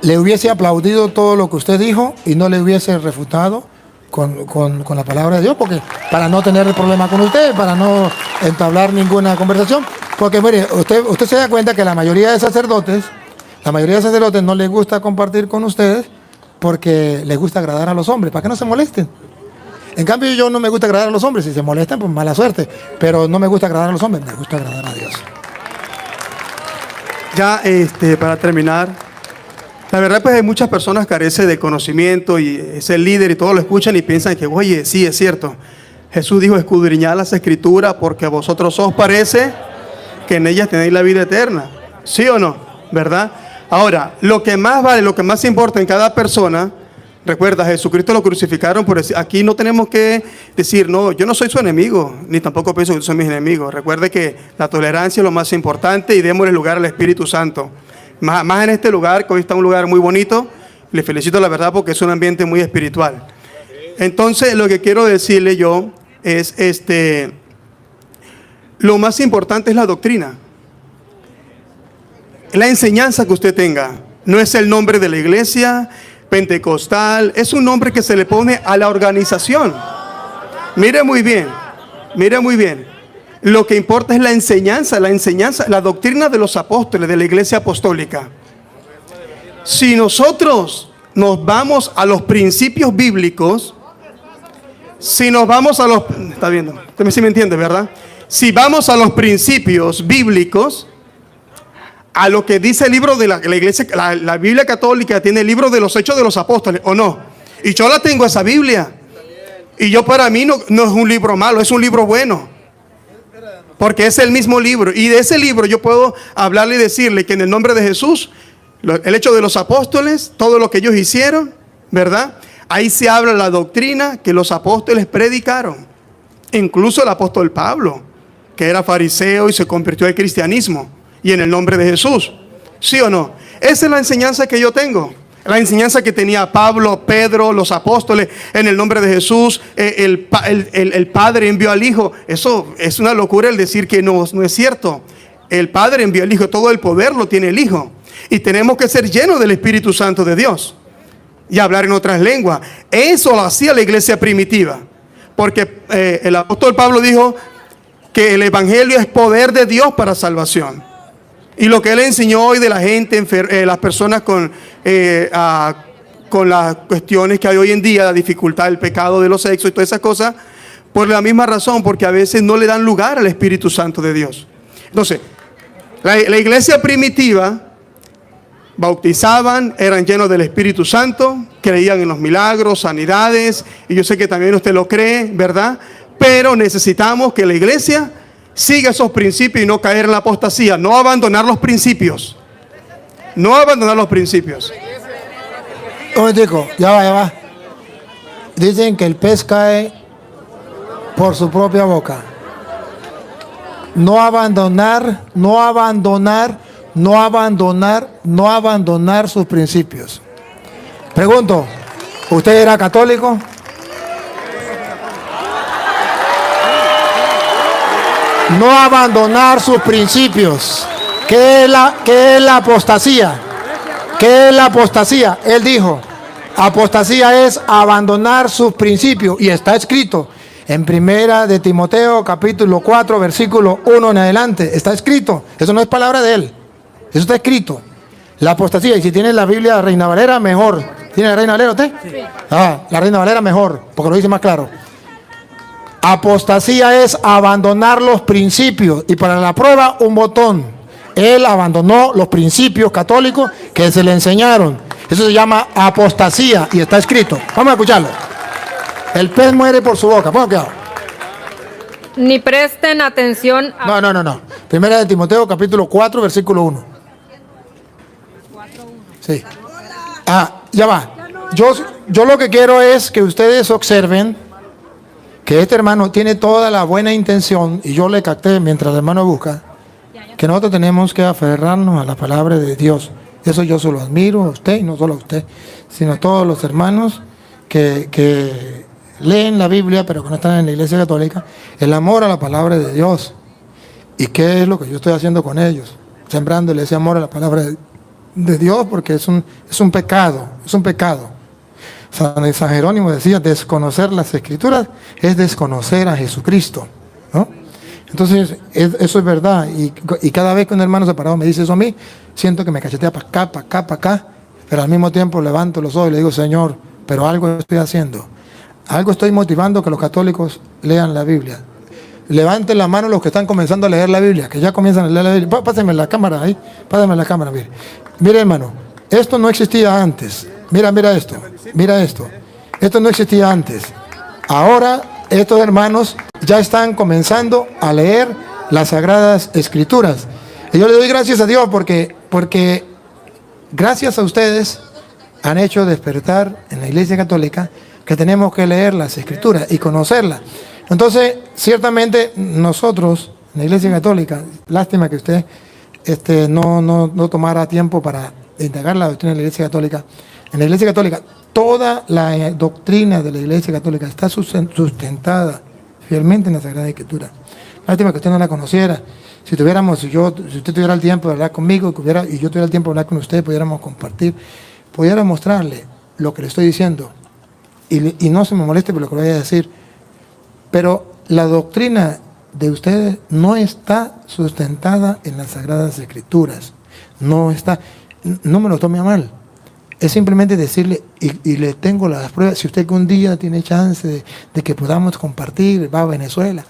le hubiese aplaudido todo lo que usted dijo y no le hubiese refutado con la palabra de Dios, porque para no tener problema con usted, para no entablar ninguna conversación. Porque mire, usted se da cuenta que la mayoría de sacerdotes no les gusta compartir con ustedes porque les gusta agradar a los hombres, para que no se molesten. En cambio, yo no me gusta agradar a los hombres. Si se molestan, pues mala suerte. Pero no me gusta agradar a los hombres, me gusta agradar a Dios. Ya, para terminar, la verdad pues hay muchas personas que carecen de conocimiento y es el líder y todos lo escuchan y piensan que, oye, sí, es cierto. Jesús dijo, escudriñad las Escrituras porque a vosotros os parece que en ellas tenéis la vida eterna. ¿Sí o no? ¿Verdad? Ahora, lo que más vale, lo que más importa en cada persona, recuerda, Jesucristo lo crucificaron por decir, aquí no tenemos que decir, no, yo no soy su enemigo, ni tampoco pienso que son mis enemigos. Recuerde que la tolerancia es lo más importante y démosle lugar al Espíritu Santo. Más en este lugar, que hoy está un lugar muy bonito, le felicito la verdad porque es un ambiente muy espiritual. Entonces, lo que quiero decirle yo es, lo más importante es la doctrina. La enseñanza que usted tenga, no es el nombre de la iglesia pentecostal, es un nombre que se le pone a la organización. Mire muy bien, mire muy bien. Lo que importa es la enseñanza, la doctrina de los apóstoles, de la iglesia apostólica. Si nosotros nos vamos a los principios bíblicos, si nos vamos a los... Está viendo, usted sí me entiende, ¿verdad? Si vamos a los principios bíblicos, a lo que dice el libro de la iglesia, la Biblia católica tiene el libro de los Hechos de los Apóstoles, ¿o no? Y yo la tengo, esa Biblia. Y yo, para mí no es un libro malo, es un libro bueno. Porque es el mismo libro. Y de ese libro yo puedo hablarle y decirle que en el nombre de Jesús, el hecho de los apóstoles, todo lo que ellos hicieron, ¿verdad? Ahí se habla la doctrina que los apóstoles predicaron. Incluso el apóstol Pablo, que era fariseo y se convirtió al cristianismo. Y en el nombre de Jesús. ¿Sí o no? Esa es la enseñanza que yo tengo. La enseñanza que tenía Pablo, Pedro, los apóstoles, en el nombre de Jesús, el Padre envió al Hijo. Eso es una locura el decir que no es cierto. El Padre envió al Hijo, todo el poder lo tiene el Hijo. Y tenemos que ser llenos del Espíritu Santo de Dios. Y hablar en otras lenguas. Eso lo hacía la iglesia primitiva. Porque el apóstol Pablo dijo que el Evangelio es poder de Dios para salvación. Y lo que él enseñó hoy de la gente, las personas con las cuestiones que hay hoy en día, la dificultad, el pecado de los sexos y todas esas cosas, por la misma razón, porque a veces no le dan lugar al Espíritu Santo de Dios. Entonces, la iglesia primitiva bautizaban, eran llenos del Espíritu Santo, creían en los milagros, sanidades, y yo sé que también usted lo cree, ¿verdad? Pero necesitamos que la iglesia siga esos principios y no caer en la apostasía, no abandonar los principios. No abandonar los principios. Un momentico, ya va. Dicen que el pez cae por su propia boca. No abandonar sus principios. Pregunto, ¿usted era católico? No abandonar sus principios. ¿Qué es la apostasía? ¿Qué es la apostasía? Él dijo, apostasía es abandonar sus principios. Y está escrito en Primera de Timoteo, capítulo 4, versículo 1 en adelante. Está escrito. Eso no es palabra de él. Eso está escrito. La apostasía. Y si tienes la Biblia Reina Valera, mejor. ¿Tiene la Reina Valera usted? Sí. Ah, la Reina Valera mejor, porque lo dice más claro. Apostasía es abandonar los principios. Y para la prueba, un botón. Él abandonó los principios católicos que se le enseñaron. Eso se llama apostasía y está escrito. Vamos a escucharlo. El pez muere por su boca. Pongan cuidado. Ni presten atención a... No. Primera de Timoteo, capítulo 4, versículo 1. Sí. Ah, ya va. Yo lo que quiero es que ustedes observen que este hermano tiene toda la buena intención, y yo le capté mientras el hermano busca, que nosotros tenemos que aferrarnos a la palabra de Dios. Eso yo se lo admiro a usted, y no solo a usted, sino a todos los hermanos que leen la Biblia, pero que no están en la Iglesia Católica, el amor a la palabra de Dios. ¿Y qué es lo que yo estoy haciendo con ellos? Sembrándole ese amor a la palabra de Dios, porque es un pecado, es un pecado. San Jerónimo decía, desconocer las Escrituras es desconocer a Jesucristo, ¿no? Entonces, eso es verdad, y cada vez que un hermano separado me dice eso a mí, siento que me cachetea para acá, para acá, para acá, pero al mismo tiempo levanto los ojos y le digo, Señor, pero algo estoy haciendo, algo estoy motivando que los católicos lean la Biblia. Levanten la mano los que están comenzando a leer la Biblia, que ya comienzan a leer la Biblia. Pásenme la cámara ahí, pásenme la cámara, mire. Mire, hermano, esto no existía antes. Mira esto, mira esto. Esto no existía antes. Ahora estos hermanos ya están comenzando a leer las Sagradas Escrituras. Y yo le doy gracias a Dios porque gracias a ustedes han hecho despertar en la Iglesia Católica que tenemos que leer las Escrituras y conocerlas. Entonces, ciertamente nosotros, en la Iglesia Católica, lástima que usted no tomara tiempo para indagar la doctrina de la Iglesia Católica. En la Iglesia Católica, toda la doctrina de la Iglesia Católica está sustentada fielmente en la Sagrada Escritura. Lástima que usted no la conociera. Si usted tuviera el tiempo de hablar conmigo, y yo tuviera el tiempo de hablar con usted, pudiéramos compartir, pudiera mostrarle lo que le estoy diciendo. Y no se me moleste por lo que voy a decir, pero la doctrina de ustedes no está sustentada en las Sagradas Escrituras. No está, no me lo tome a mal. Es simplemente decirle, y le tengo las pruebas, si usted que un día tiene chance de que podamos compartir, va a Venezuela.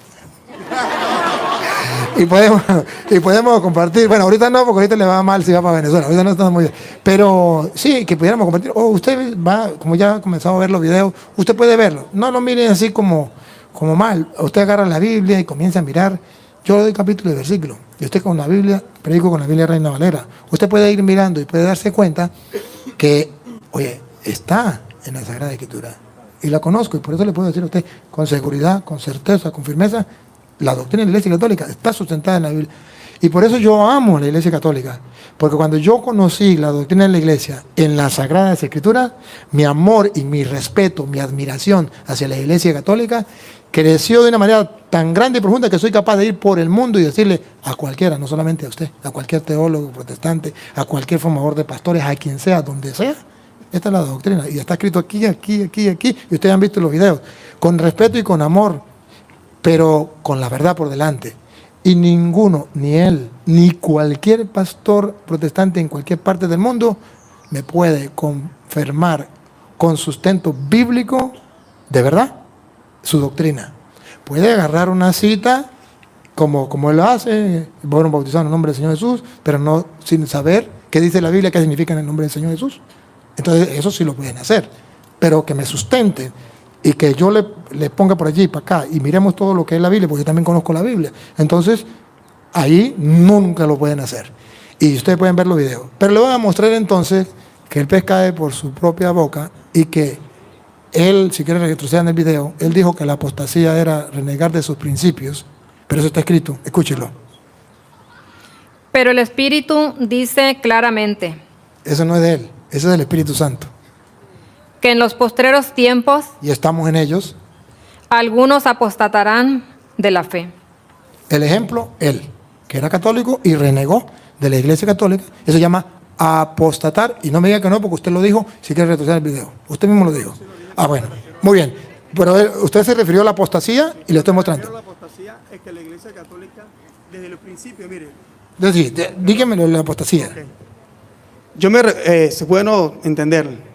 y podemos compartir, bueno, ahorita no, porque ahorita le va mal si va para Venezuela, ahorita no está muy bien. Pero sí, que pudiéramos compartir. O usted va, como ya ha comenzado a ver los videos, usted puede verlo. No lo mire así como mal. Usted agarra la Biblia y comienza a mirar. Yo le doy capítulo y versículo. Y usted con la Biblia, predico con la Biblia Reina Valera. Usted puede ir mirando y puede darse cuenta que, oye, está en la Sagrada Escritura. Y la conozco, y por eso le puedo decir a usted con seguridad, con certeza, con firmeza, la doctrina de la Iglesia Católica está sustentada en la Biblia. Y por eso yo amo la Iglesia Católica. Porque cuando yo conocí la doctrina de la Iglesia en las Sagradas Escrituras, mi amor y mi respeto, mi admiración hacia la Iglesia Católica creció de una manera tan grande y profunda que soy capaz de ir por el mundo y decirle a cualquiera, no solamente a usted, a cualquier teólogo protestante, a cualquier formador de pastores, a quien sea, donde sea, esta es la doctrina. Y está escrito aquí, y ustedes han visto los videos, con respeto y con amor, pero con la verdad por delante. Y ninguno, ni él, ni cualquier pastor protestante en cualquier parte del mundo me puede confirmar con sustento bíblico, de verdad, su doctrina. Puede agarrar una cita, como él lo hace, fueron bautizados en el nombre del Señor Jesús, pero no sin saber qué dice la Biblia, qué significa en el nombre del Señor Jesús. Entonces, eso sí lo pueden hacer, pero que me sustenten y que yo le ponga por allí y para acá y miremos todo lo que es la Biblia, porque yo también conozco la Biblia. Entonces, ahí nunca lo pueden hacer. Y ustedes pueden ver los videos. Pero le voy a mostrar entonces que el pez cae por su propia boca y que él, si quiere retroceder en el video, él dijo que la apostasía era renegar de sus principios, pero eso está escrito, escúchelo. Pero el Espíritu dice claramente. Eso no es de él, eso es del Espíritu Santo. Que en los postreros tiempos. Y estamos en ellos. Algunos apostatarán de la fe. El ejemplo, él, que era católico y renegó de la Iglesia Católica, eso se llama apostatar, y no me diga que no, porque usted lo dijo, si quiere retroceder el video. Usted mismo lo dijo. Ah, bueno, muy bien. Pero usted se refirió a la apostasía y le estoy mostrando. La apostasía es que la Iglesia Católica, desde el principio, mire. Dígame la apostasía. Okay. Es bueno entender.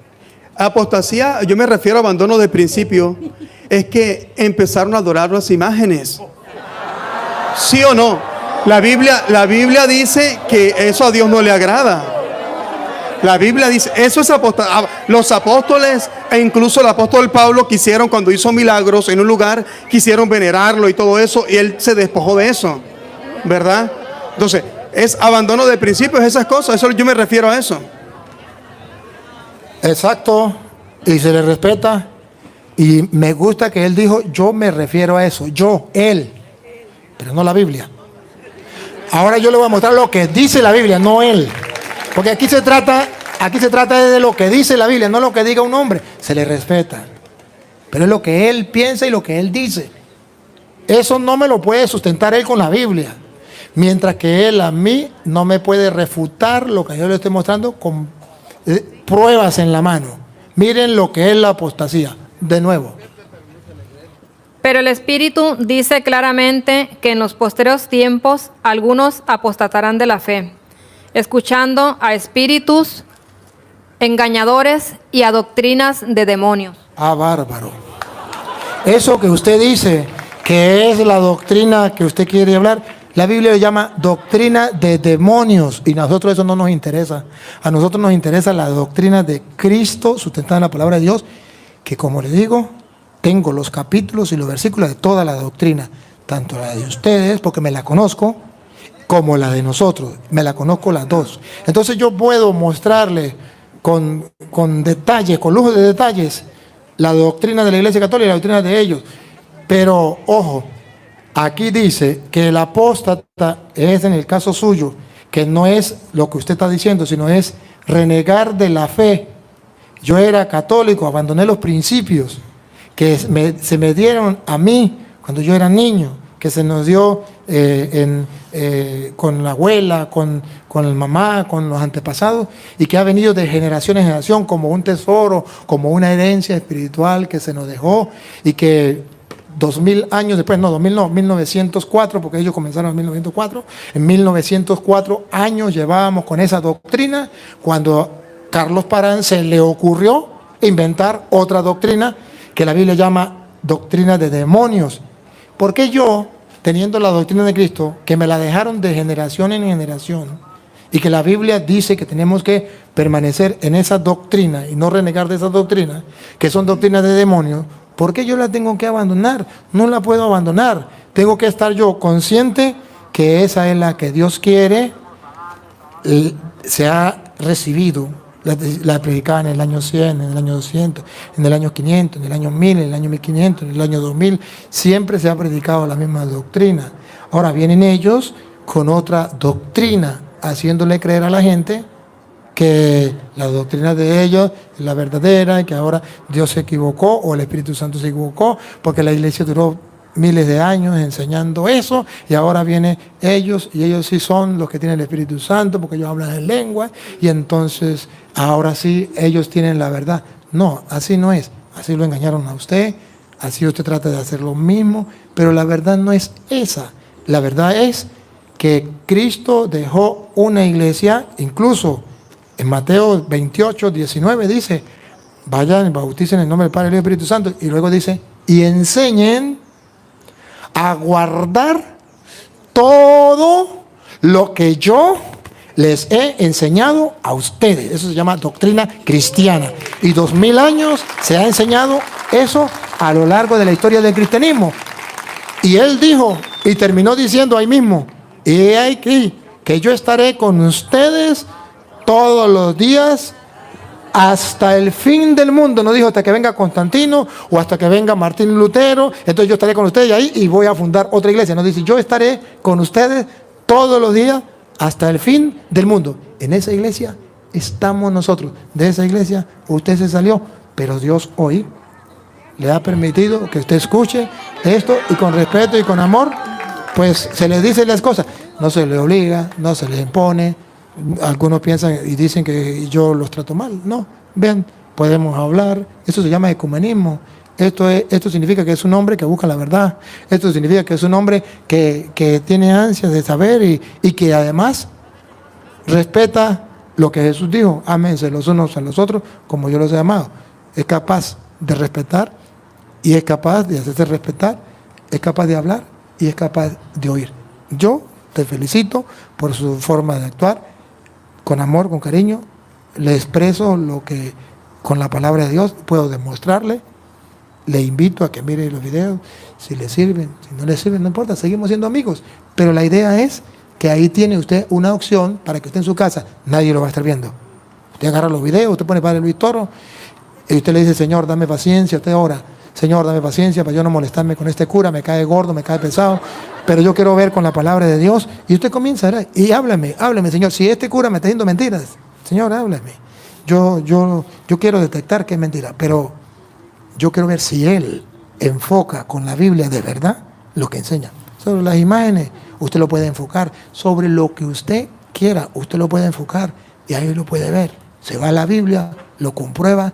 Apostasía, yo me refiero a abandono de principio, es que empezaron a adorar las imágenes. ¿Sí o no? La Biblia dice que eso a Dios no le agrada. La Biblia dice, eso es apostasía. Los apóstoles e incluso el apóstol Pablo quisieron, cuando hizo milagros en un lugar, quisieron venerarlo y todo eso, y él se despojó de eso, ¿verdad? Entonces, es abandono de principios, esas cosas, eso yo me refiero a eso. Exacto, y se le respeta. Y me gusta que él dijo, yo me refiero a eso, yo, él, pero no la Biblia. Ahora yo le voy a mostrar lo que dice la Biblia, no él. Porque aquí se trata de lo que dice la Biblia, no lo que diga un hombre. Se le respeta. Pero es lo que él piensa y lo que él dice. Eso no me lo puede sustentar él con la Biblia. Mientras que él a mí no me puede refutar lo que yo le estoy mostrando con pruebas en la mano. Miren lo que es la apostasía. De nuevo. Pero el Espíritu dice claramente que en los posteriores tiempos algunos apostatarán de la fe, escuchando a espíritus engañadores y a doctrinas de demonios. Ah, bárbaro. Eso que usted dice que es la doctrina que usted quiere hablar, la Biblia le llama doctrina de demonios, y a nosotros eso no nos interesa. A nosotros nos interesa la doctrina de Cristo sustentada en la palabra de Dios, que como le digo, tengo los capítulos y los versículos de toda la doctrina, tanto la de ustedes, porque me la conozco, como la de nosotros, me la conozco las dos. Entonces yo puedo mostrarle con detalles, con lujo de detalles, la doctrina de la Iglesia Católica y la doctrina de ellos. Pero, ojo, aquí dice que el apóstata es en el caso suyo, que no es lo que usted está diciendo, sino es renegar de la fe. Yo era católico, abandoné los principios que se me dieron a mí cuando yo era niño, que se nos dio con la abuela, con la mamá, con los antepasados, y que ha venido de generación en generación como un tesoro, como una herencia espiritual que se nos dejó, y que 2000 años después, no, 2000 no, 1904, porque ellos comenzaron en 1904, en 1904 años llevábamos con esa doctrina, cuando Carlos Parán se le ocurrió inventar otra doctrina que la Biblia llama doctrina de demonios. Porque yo, teniendo la doctrina de Cristo, que me la dejaron de generación en generación, y que la Biblia dice que tenemos que permanecer en esa doctrina y no renegar de esa doctrina, que son doctrinas de demonios, ¿por qué yo la tengo que abandonar? No la puedo abandonar. Tengo que estar yo consciente que esa es la que Dios quiere, se ha recibido. La predicaba en el año 100, en el año 200, en el año 500, en el año 1000, en el año 1500, en el año 2000. Siempre se ha predicado la misma doctrina. Ahora vienen ellos con otra doctrina, haciéndole creer a la gente que la doctrina de ellos es la verdadera y que ahora Dios se equivocó o el Espíritu Santo se equivocó porque la iglesia duró miles de años enseñando eso, y ahora vienen ellos, y ellos sí son los que tienen el Espíritu Santo porque ellos hablan en lengua, y entonces ahora sí ellos tienen la verdad. No, así no es. Así lo engañaron a usted, así usted trata de hacer lo mismo, pero la verdad no es esa. La verdad es que Cristo dejó una iglesia, incluso en Mateo 28, 19 dice, vayan y bauticen en el nombre del Padre y del Espíritu Santo, y luego dice, y enseñen a guardar todo lo que yo les he enseñado a ustedes. Eso se llama doctrina cristiana. Y 2000 años se ha enseñado eso a lo largo de la historia del cristianismo. Y él dijo, y terminó diciendo ahí mismo, y he aquí que yo estaré con ustedes todos los días hasta el fin del mundo. No dijo hasta que venga Constantino o hasta que venga Martín Lutero, entonces yo estaré con ustedes ahí y voy a fundar otra iglesia. No dice, yo estaré con ustedes todos los días hasta el fin del mundo. En esa iglesia estamos nosotros. De esa iglesia usted se salió, pero Dios hoy le ha permitido que usted escuche esto, y con respeto y con amor, pues se le dice las cosas. No se le obliga, no se le impone. Algunos piensan y dicen que yo los trato mal. No, vean, podemos hablar. Eso se llama ecumenismo. Esto significa que es un hombre que busca la verdad. Esto significa que es un hombre que tiene ansias de saber y que además respeta lo que Jesús dijo, ámense los unos a los otros como yo los he amado. Es capaz de respetar y es capaz de hacerse respetar, es capaz de hablar y es capaz de oír. Yo te felicito por su forma de actuar, con amor, con cariño, le expreso lo que con la palabra de Dios puedo demostrarle, le invito a que mire los videos, si le sirven, si no le sirven, no importa, seguimos siendo amigos, pero la idea es que ahí tiene usted una opción para que usted en su casa, nadie lo va a estar viendo. Usted agarra los videos, usted pone Padre Luis Toro y usted le dice, Señor, dame paciencia, usted ora, Señor, dame paciencia para yo no molestarme con este cura, me cae gordo, me cae pesado, pero yo quiero ver con la palabra de Dios. Y usted comienza, ¿verdad? Y háblame, Señor, si este cura me está diciendo mentiras, Señor, háblame. Yo quiero detectar que es mentira, pero yo quiero ver si él enfoca con la Biblia de verdad lo que enseña. Sobre las imágenes, usted lo puede enfocar. Sobre lo que usted quiera, usted lo puede enfocar y ahí lo puede ver. Se va a la Biblia, lo comprueba,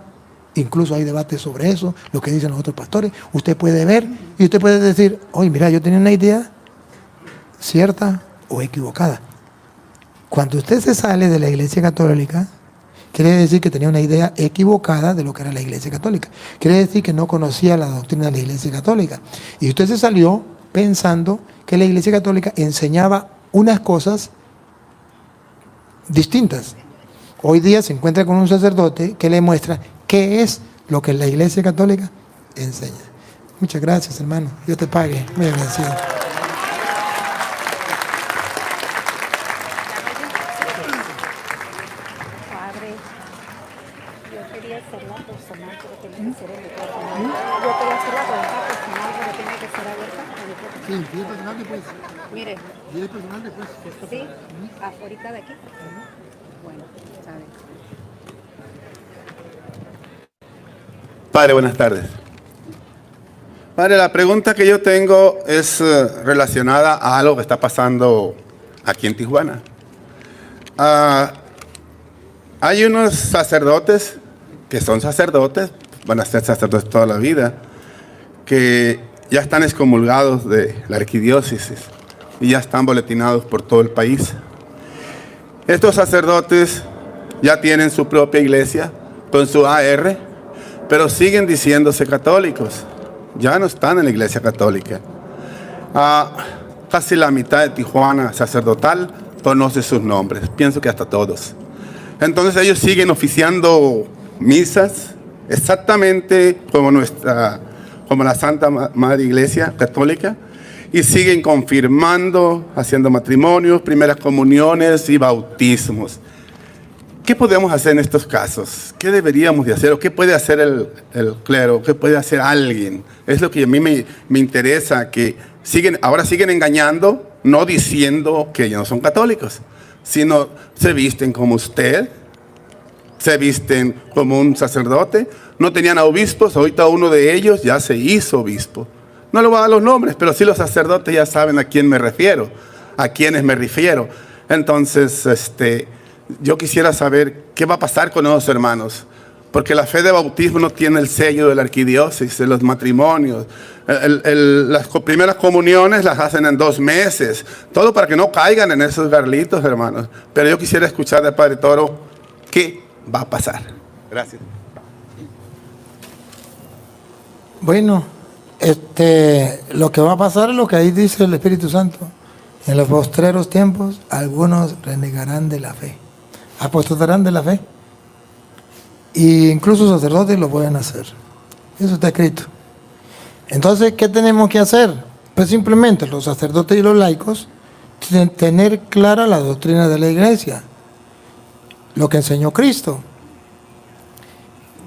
incluso hay debates sobre eso, lo que dicen los otros pastores. Usted puede ver y usted puede decir, oye, mira, yo tenía una idea cierta o equivocada. Cuando usted se sale de la Iglesia Católica, quiere decir que tenía una idea equivocada de lo que era la Iglesia Católica. Quiere decir que no conocía la doctrina de la Iglesia Católica. Y usted se salió pensando que la Iglesia Católica enseñaba unas cosas distintas. Hoy día se encuentra con un sacerdote que le muestra qué es lo que la Iglesia Católica enseña. Muchas gracias, hermano. Dios te pague. Muy agradecido. Padre, yo quería hacerla personal, pero tiene que ser el micrófono. Yo quería hacer la pregunta personal, pero tiene que ser abierta el micrófono. Sí, ¿y personal después? Mire, ¿Y personal después? sí, afuera de aquí. Bueno, sabe. Padre, buenas tardes. Padre, la pregunta que yo tengo es relacionada a algo que está pasando aquí en Tijuana. Hay unos sacerdotes que son sacerdotes, van a ser sacerdotes toda la vida, que ya están excomulgados de la arquidiócesis y ya están boletinados por todo el país. Estos sacerdotes ya tienen su propia iglesia con su AR, pero siguen diciéndose católicos. Ya no están en la iglesia católica. Casi la mitad de Tijuana sacerdotal conoce sus nombres, pienso que hasta todos. Entonces ellos siguen oficiando misas exactamente como la Santa Madre Iglesia Católica y siguen confirmando, haciendo matrimonios, primeras comuniones y bautismos. ¿Qué podemos hacer en estos casos? ¿Qué deberíamos de hacer? ¿O qué puede hacer el clero? ¿Qué puede hacer alguien? Es lo que a mí me interesa, que ahora siguen engañando, no diciendo que ellos no son católicos, sino se visten como usted, se visten como un sacerdote. No tenían a obispos, ahorita uno de ellos ya se hizo obispo. No le voy a dar los nombres, pero sí los sacerdotes ya saben a quién me refiero, a quiénes me refiero. Entonces, yo quisiera saber qué va a pasar con esos hermanos, porque la fe de bautismo no tiene el sello de la arquidiócesis, de los matrimonios. Las primeras comuniones las hacen en 2 meses, todo para que no caigan en esos garlitos, hermanos. Pero yo quisiera escuchar de Padre Toro qué va a pasar. Gracias. Bueno, lo que va a pasar es lo que ahí dice el Espíritu Santo. En los postreros tiempos, algunos renegarán de la fe, apostatarán de la fe. Y incluso sacerdotes lo pueden hacer. Eso está escrito. Entonces, ¿qué tenemos que hacer? Pues simplemente los sacerdotes y los laicos tener clara la doctrina de la iglesia, lo que enseñó Cristo.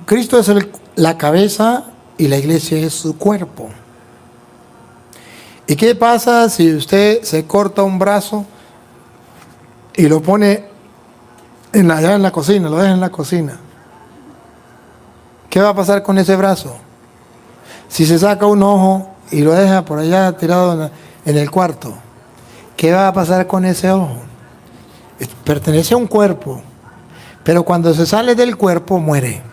Cristo es la cabeza y la iglesia es su cuerpo. ¿Y qué pasa si usted se corta un brazo y lo pone allá en la cocina, lo deja en la cocina? ¿Qué va a pasar con ese brazo? Si se saca un ojo y lo deja por allá tirado en el cuarto, ¿qué va a pasar con ese ojo? Pertenece a un cuerpo, pero cuando se sale del cuerpo muere.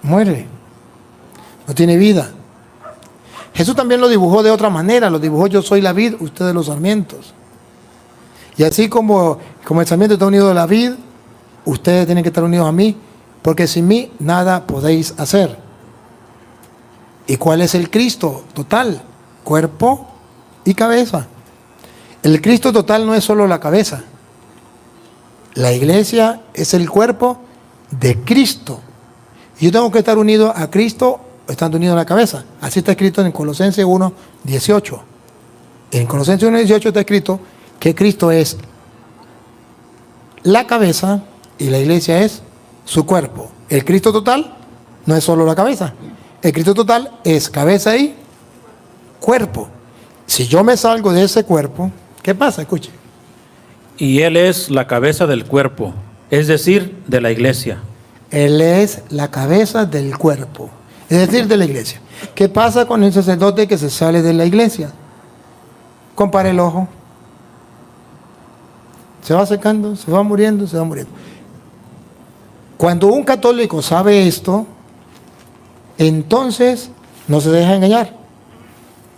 Muere. No tiene vida. Jesús también lo dibujó de otra manera, lo dibujó: yo soy la vid, ustedes los sarmientos. Y así como el sarmiento está unido a la vid, ustedes tienen que estar unidos a mí, porque sin mí nada podéis hacer. ¿Y cuál es el Cristo total? Cuerpo y cabeza. El Cristo total no es solo la cabeza. La iglesia es el cuerpo de Cristo. Y yo tengo que estar unido a Cristo estando unido a la cabeza. Así está escrito en Colosenses 1:18. En Colosenses 1:18 está escrito que Cristo es la cabeza y la iglesia es su cuerpo. El Cristo total no es solo la cabeza. El Cristo total es cabeza y cuerpo. Si yo me salgo de ese cuerpo, ¿qué pasa? Escuche. Y Él es la cabeza del cuerpo, es decir, de la iglesia. Él es la cabeza del cuerpo, es decir, de la iglesia. ¿Qué pasa con el sacerdote que se sale de la iglesia? Compare el ojo. Se va secando, se va muriendo, se va muriendo. Cuando un católico sabe esto, entonces no se deja engañar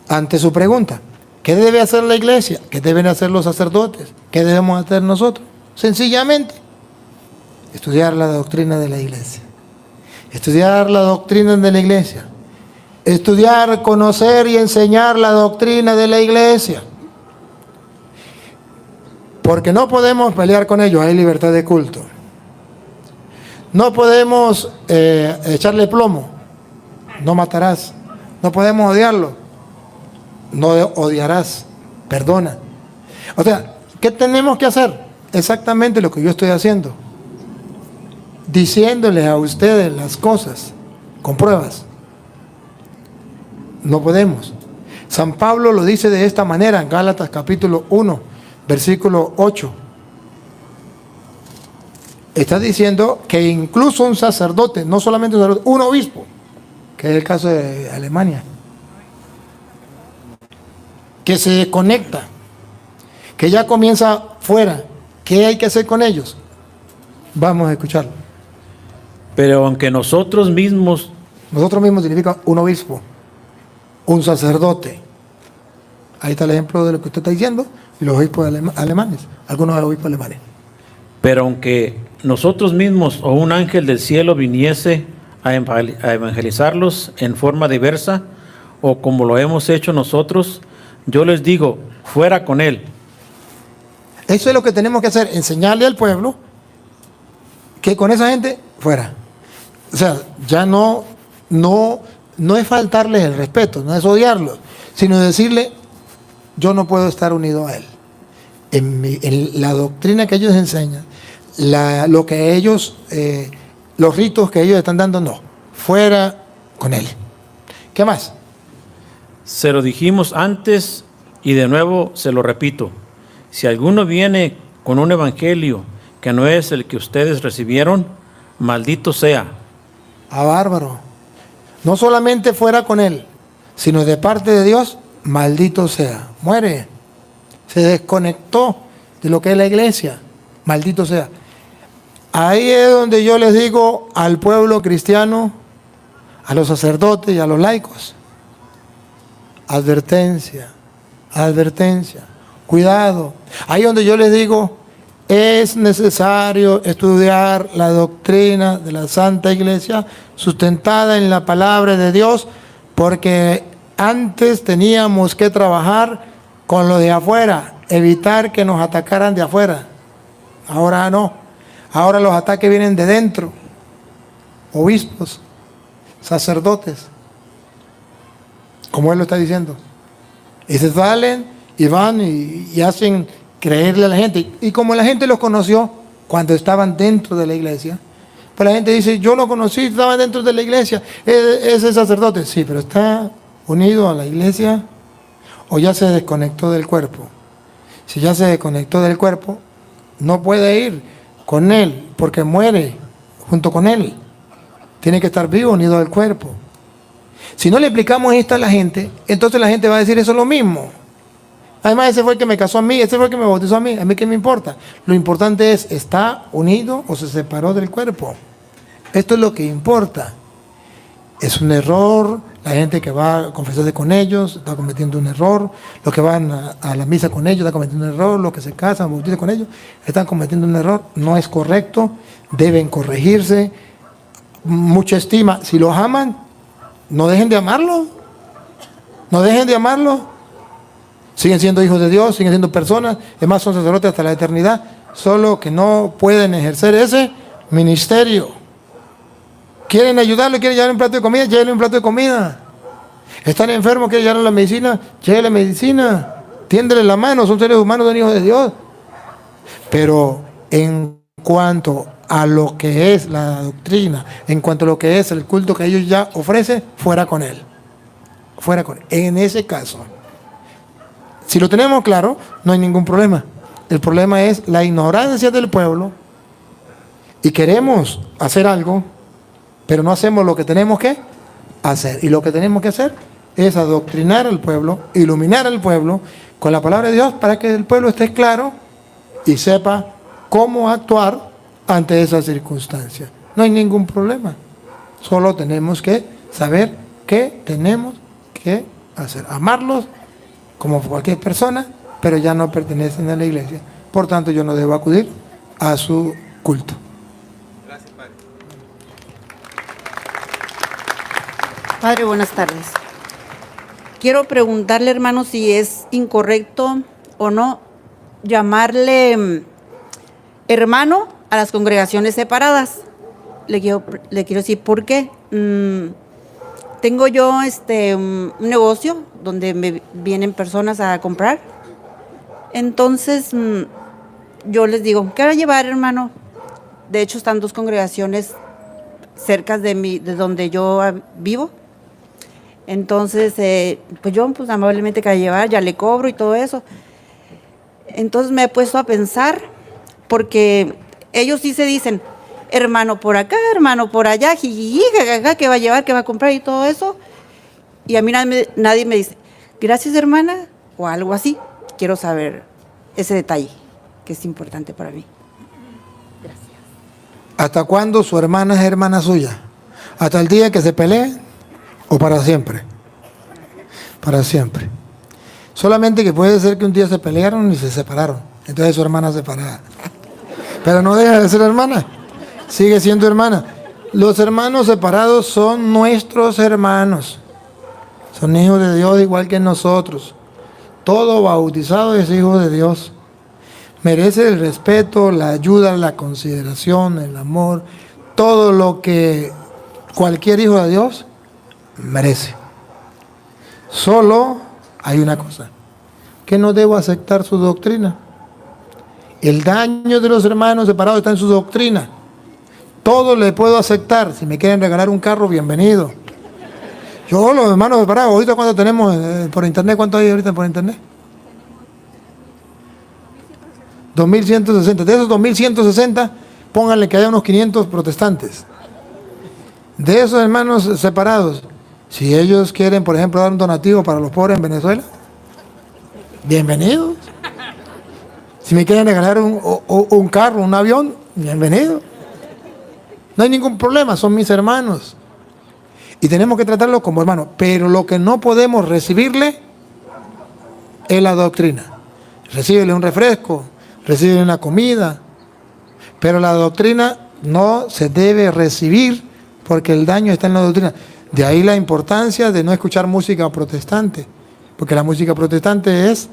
ante su pregunta. ¿Qué debe hacer la iglesia? ¿Qué deben hacer los sacerdotes? ¿Qué debemos hacer nosotros? Sencillamente, estudiar la doctrina de la iglesia. Estudiar la doctrina de la iglesia. Estudiar, conocer y enseñar la doctrina de la iglesia. Porque no podemos pelear con ellos, hay libertad de culto. No podemos echarle plomo, no matarás. No podemos odiarlo, no odiarás, perdona. O sea, ¿qué tenemos que hacer? Exactamente lo que yo estoy haciendo. Diciéndoles a ustedes las cosas con pruebas. No podemos. San Pablo lo dice de esta manera en Gálatas capítulo 1, versículo 8. Está diciendo que incluso un sacerdote, no solamente un sacerdote, un obispo, que es el caso de Alemania, que se desconecta, que ya comienza fuera, ¿qué hay que hacer con ellos? Vamos a escucharlo. Pero aunque nosotros mismos significa un obispo, un sacerdote. Ahí está el ejemplo de lo que usted está diciendo, y los obispos alemanes, algunos de los obispos alemanes. Pero aunque nosotros mismos o un ángel del cielo viniese a evangelizarlos en forma diversa, o como lo hemos hecho nosotros, yo les digo, fuera con él. Eso es lo que tenemos que hacer, enseñarle al pueblo que con esa gente, fuera. O sea, ya no es faltarles el respeto, no es odiarlos, sino decirle, yo no puedo estar unido a él. En la doctrina que ellos enseñan, lo que ellos, los ritos que ellos están dando, no, fuera con él. ¿Qué más? Se lo dijimos antes y de nuevo se lo repito. Si alguno viene con un evangelio que no es el que ustedes recibieron, maldito sea. Ah, bárbaro. No solamente fuera con él, sino de parte de Dios, maldito sea. Muere. Se desconectó de lo que es la iglesia. Maldito sea. Ahí es donde yo les digo al pueblo cristiano, a los sacerdotes y a los laicos. Advertencia, advertencia, cuidado. Ahí donde yo les digo, es necesario estudiar la doctrina de la Santa Iglesia sustentada en la palabra de Dios, porque antes teníamos que trabajar con lo de afuera, evitar que nos atacaran de afuera. Ahora no, ahora los ataques vienen de dentro, obispos, sacerdotes, como él lo está diciendo. Y se salen y van y hacen creerle a la gente. Y como la gente los conoció cuando estaban dentro de la iglesia, pues la gente dice, yo lo conocí, estaba dentro de la iglesia, ese sacerdote. Sí, pero está unido a la iglesia o ya se desconectó del cuerpo. Si ya se desconectó del cuerpo, no puede ir con él porque muere junto con él. Tiene que estar vivo, unido al cuerpo. Si no le explicamos esto a la gente, entonces la gente va a decir eso es lo mismo. Además, ese fue el que me casó a mí, ese fue el que me bautizó a mí qué me importa. Lo importante es, ¿está unido o se separó del cuerpo? Esto es lo que importa. Es un error La gente que va a confesarse con ellos está cometiendo un error. Los que van a la misa con ellos están cometiendo un error. Los que se casan, bautizan con ellos, están cometiendo un error. No es correcto. Deben corregirse. Mucha estima. Si los aman, no dejen de amarlos. No dejen de amarlos. Siguen siendo hijos de Dios, siguen siendo personas. Es más, son sacerdotes hasta la eternidad. Solo que no pueden ejercer ese ministerio. ¿Quieren ayudarlo? ¿Quieren llevarle un plato de comida? Llévenle un plato de comida. ¿Están enfermos? ¿Quieren llevarle la medicina? Llévenle medicina. Tiéndele la mano. Son seres humanos, son hijos de Dios. Pero en cuanto a lo que es la doctrina, en cuanto a lo que es el culto que ellos ya ofrecen, fuera con él. Fuera con él. En ese caso, si lo tenemos claro, no hay ningún problema. El problema es la ignorancia del pueblo y queremos hacer algo, pero no hacemos lo que tenemos que hacer. Y lo que tenemos que hacer es adoctrinar al pueblo, iluminar al pueblo con la palabra de Dios para que el pueblo esté claro y sepa cómo actuar ante esas circunstancias. No hay ningún problema. Solo tenemos que saber qué tenemos que hacer. Amarlos como cualquier persona, pero ya no pertenecen a la iglesia. Por tanto, yo no debo acudir a su culto. Padre, buenas tardes. Quiero preguntarle, hermano, si es incorrecto o no llamarle hermano a las congregaciones separadas. Le quiero decir por qué. Tengo yo un negocio donde me vienen personas a comprar. Entonces, yo les digo, ¿qué va a llevar, hermano? De hecho, están 2 congregaciones cerca de donde yo vivo. Entonces, pues yo amablemente que a llevar, ya le cobro y todo eso. Entonces me he puesto a pensar, porque ellos sí se dicen, hermano por acá, hermano por allá, jijiji, jajaja, que va a llevar, que va a comprar y todo eso. Y a mí nadie me dice, gracias hermana, o algo así. Quiero saber ese detalle, que es importante para mí. Gracias. ¿Hasta cuándo su hermana es hermana suya? ¿Hasta el día que se peleen? ¿O para siempre? Para siempre. Solamente que puede ser que un día se pelearon y se separaron. Entonces su hermana separada. Pero no deja de ser hermana. Sigue siendo hermana. Los hermanos separados son nuestros hermanos. Son hijos de Dios igual que nosotros. Todo bautizado es hijo de Dios. Merece el respeto, la ayuda, la consideración, el amor. Todo lo que cualquier hijo de Dios merece. Solo hay una cosa, que no debo aceptar su doctrina. El daño de los hermanos separados está en su doctrina. Todo le puedo aceptar. Si me quieren regalar un carro, bienvenido. Yo, los hermanos separados, ahorita cuánto tenemos por internet, ¿cuánto hay ahorita por internet? 2160. De esos 2160, pónganle que haya unos 500 protestantes. De esos hermanos separados, si ellos quieren, por ejemplo, dar un donativo para los pobres en Venezuela, bienvenidos. Si me quieren regalar un carro, un avión, bienvenido. No hay ningún problema, son mis hermanos. Y tenemos que tratarlos como hermanos. Pero lo que no podemos recibirle es la doctrina. Recíbele un refresco, recíbele una comida. Pero la doctrina no se debe recibir porque el daño está en la doctrina. De ahí la importancia de no escuchar música protestante, porque la música protestante es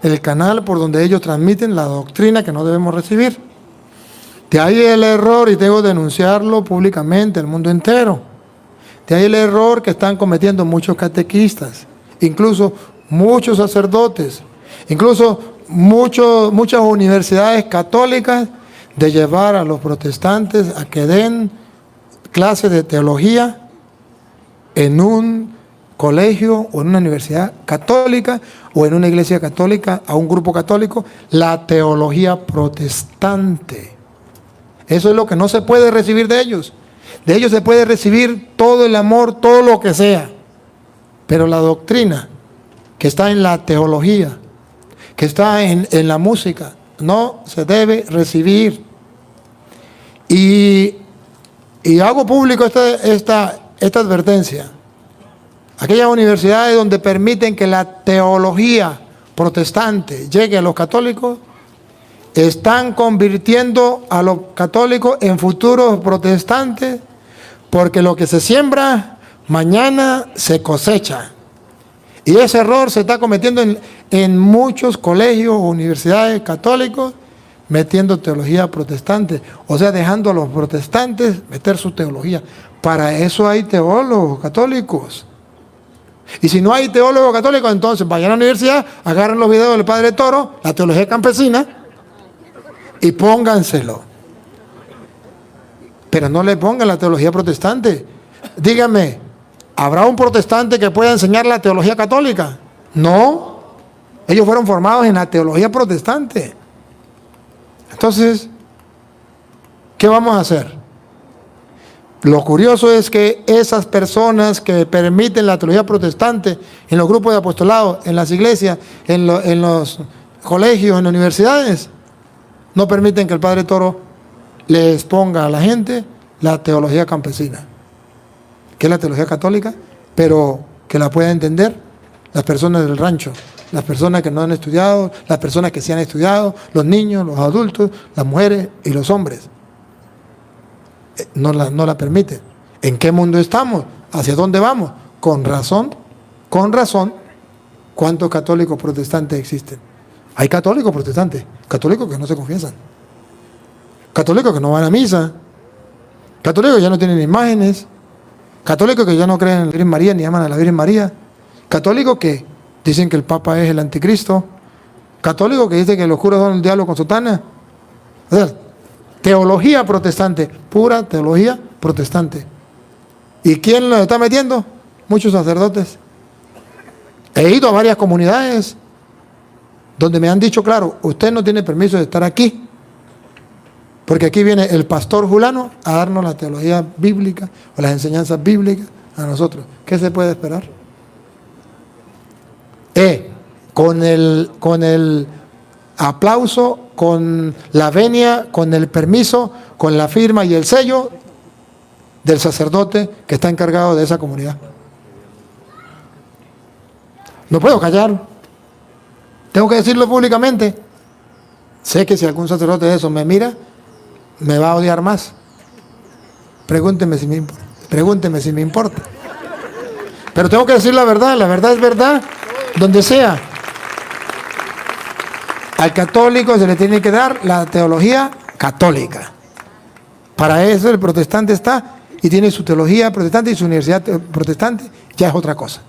el canal por donde ellos transmiten la doctrina que no debemos recibir. De ahí el error, y tengo que denunciarlo públicamente, el mundo entero. De ahí el error que están cometiendo muchos catequistas, incluso muchos sacerdotes, incluso muchas universidades católicas, de llevar a los protestantes a que den clases de teología en un colegio o en una universidad católica o en una iglesia católica, a un grupo católico, la teología protestante. Eso es lo que no se puede recibir de ellos. De ellos se puede recibir todo el amor, todo lo que sea. Pero la doctrina que está en la teología, que está en la música, no se debe recibir. Y hago público esta advertencia. aquellas universidades donde permiten que la teología protestante llegue a los católicos, están convirtiendo a los católicos en futuros protestantes, porque lo que se siembra, mañana se cosecha. Y ese error se está cometiendo en muchos colegios o universidades católicos, metiendo teología protestante, o sea, dejando a los protestantes meter su teología. Para eso hay teólogos católicos. Y si no hay teólogos católicos, entonces vayan a la universidad, agarren los videos del Padre Toro, la teología campesina, y pónganselo. Pero no le pongan la teología protestante. Dígame, ¿habrá un protestante que pueda enseñar la teología católica? No. Ellos fueron formados en la teología protestante. Entonces, ¿qué vamos a hacer? Lo curioso es que esas personas que permiten la teología protestante en los grupos de apostolado, en las iglesias, en los colegios, en las universidades, no permiten que el Padre Toro le exponga a la gente la teología campesina, que es la teología católica, pero que la puedan entender las personas del rancho, las personas que no han estudiado, las personas que sí han estudiado, los niños, los adultos, las mujeres y los hombres. No la permiten. ¿En qué mundo estamos? ¿Hacia dónde vamos? Con razón, ¿cuántos católicos protestantes existen? Hay católicos protestantes, católicos que no se confiesan, católicos que no van a misa, católicos que ya no tienen imágenes, católicos que ya no creen en la Virgen María ni aman a la Virgen María, católicos que dicen que el Papa es el anticristo, católicos que dicen que los curas son el diablo con sotana. O sea, teología protestante, pura teología protestante. ¿Y quién los está metiendo? Muchos sacerdotes. He ido a varias comunidades donde me han dicho, claro, usted no tiene permiso de estar aquí, porque aquí viene el pastor Julano a darnos la teología bíblica o las enseñanzas bíblicas a nosotros. ¿Qué se puede esperar? Con el aplauso, con la venia, con el permiso, con la firma y el sello del sacerdote que está encargado de esa comunidad. No puedo callar. Tengo que decirlo públicamente. Sé que si algún sacerdote de eso me mira, me va a odiar más. Pregúnteme si me importa. Pregúnteme si me importa. Pero tengo que decir la verdad es verdad, donde sea. Al católico se le tiene que dar la teología católica. Para eso el protestante está y tiene su teología protestante y su universidad protestante, ya es otra cosa.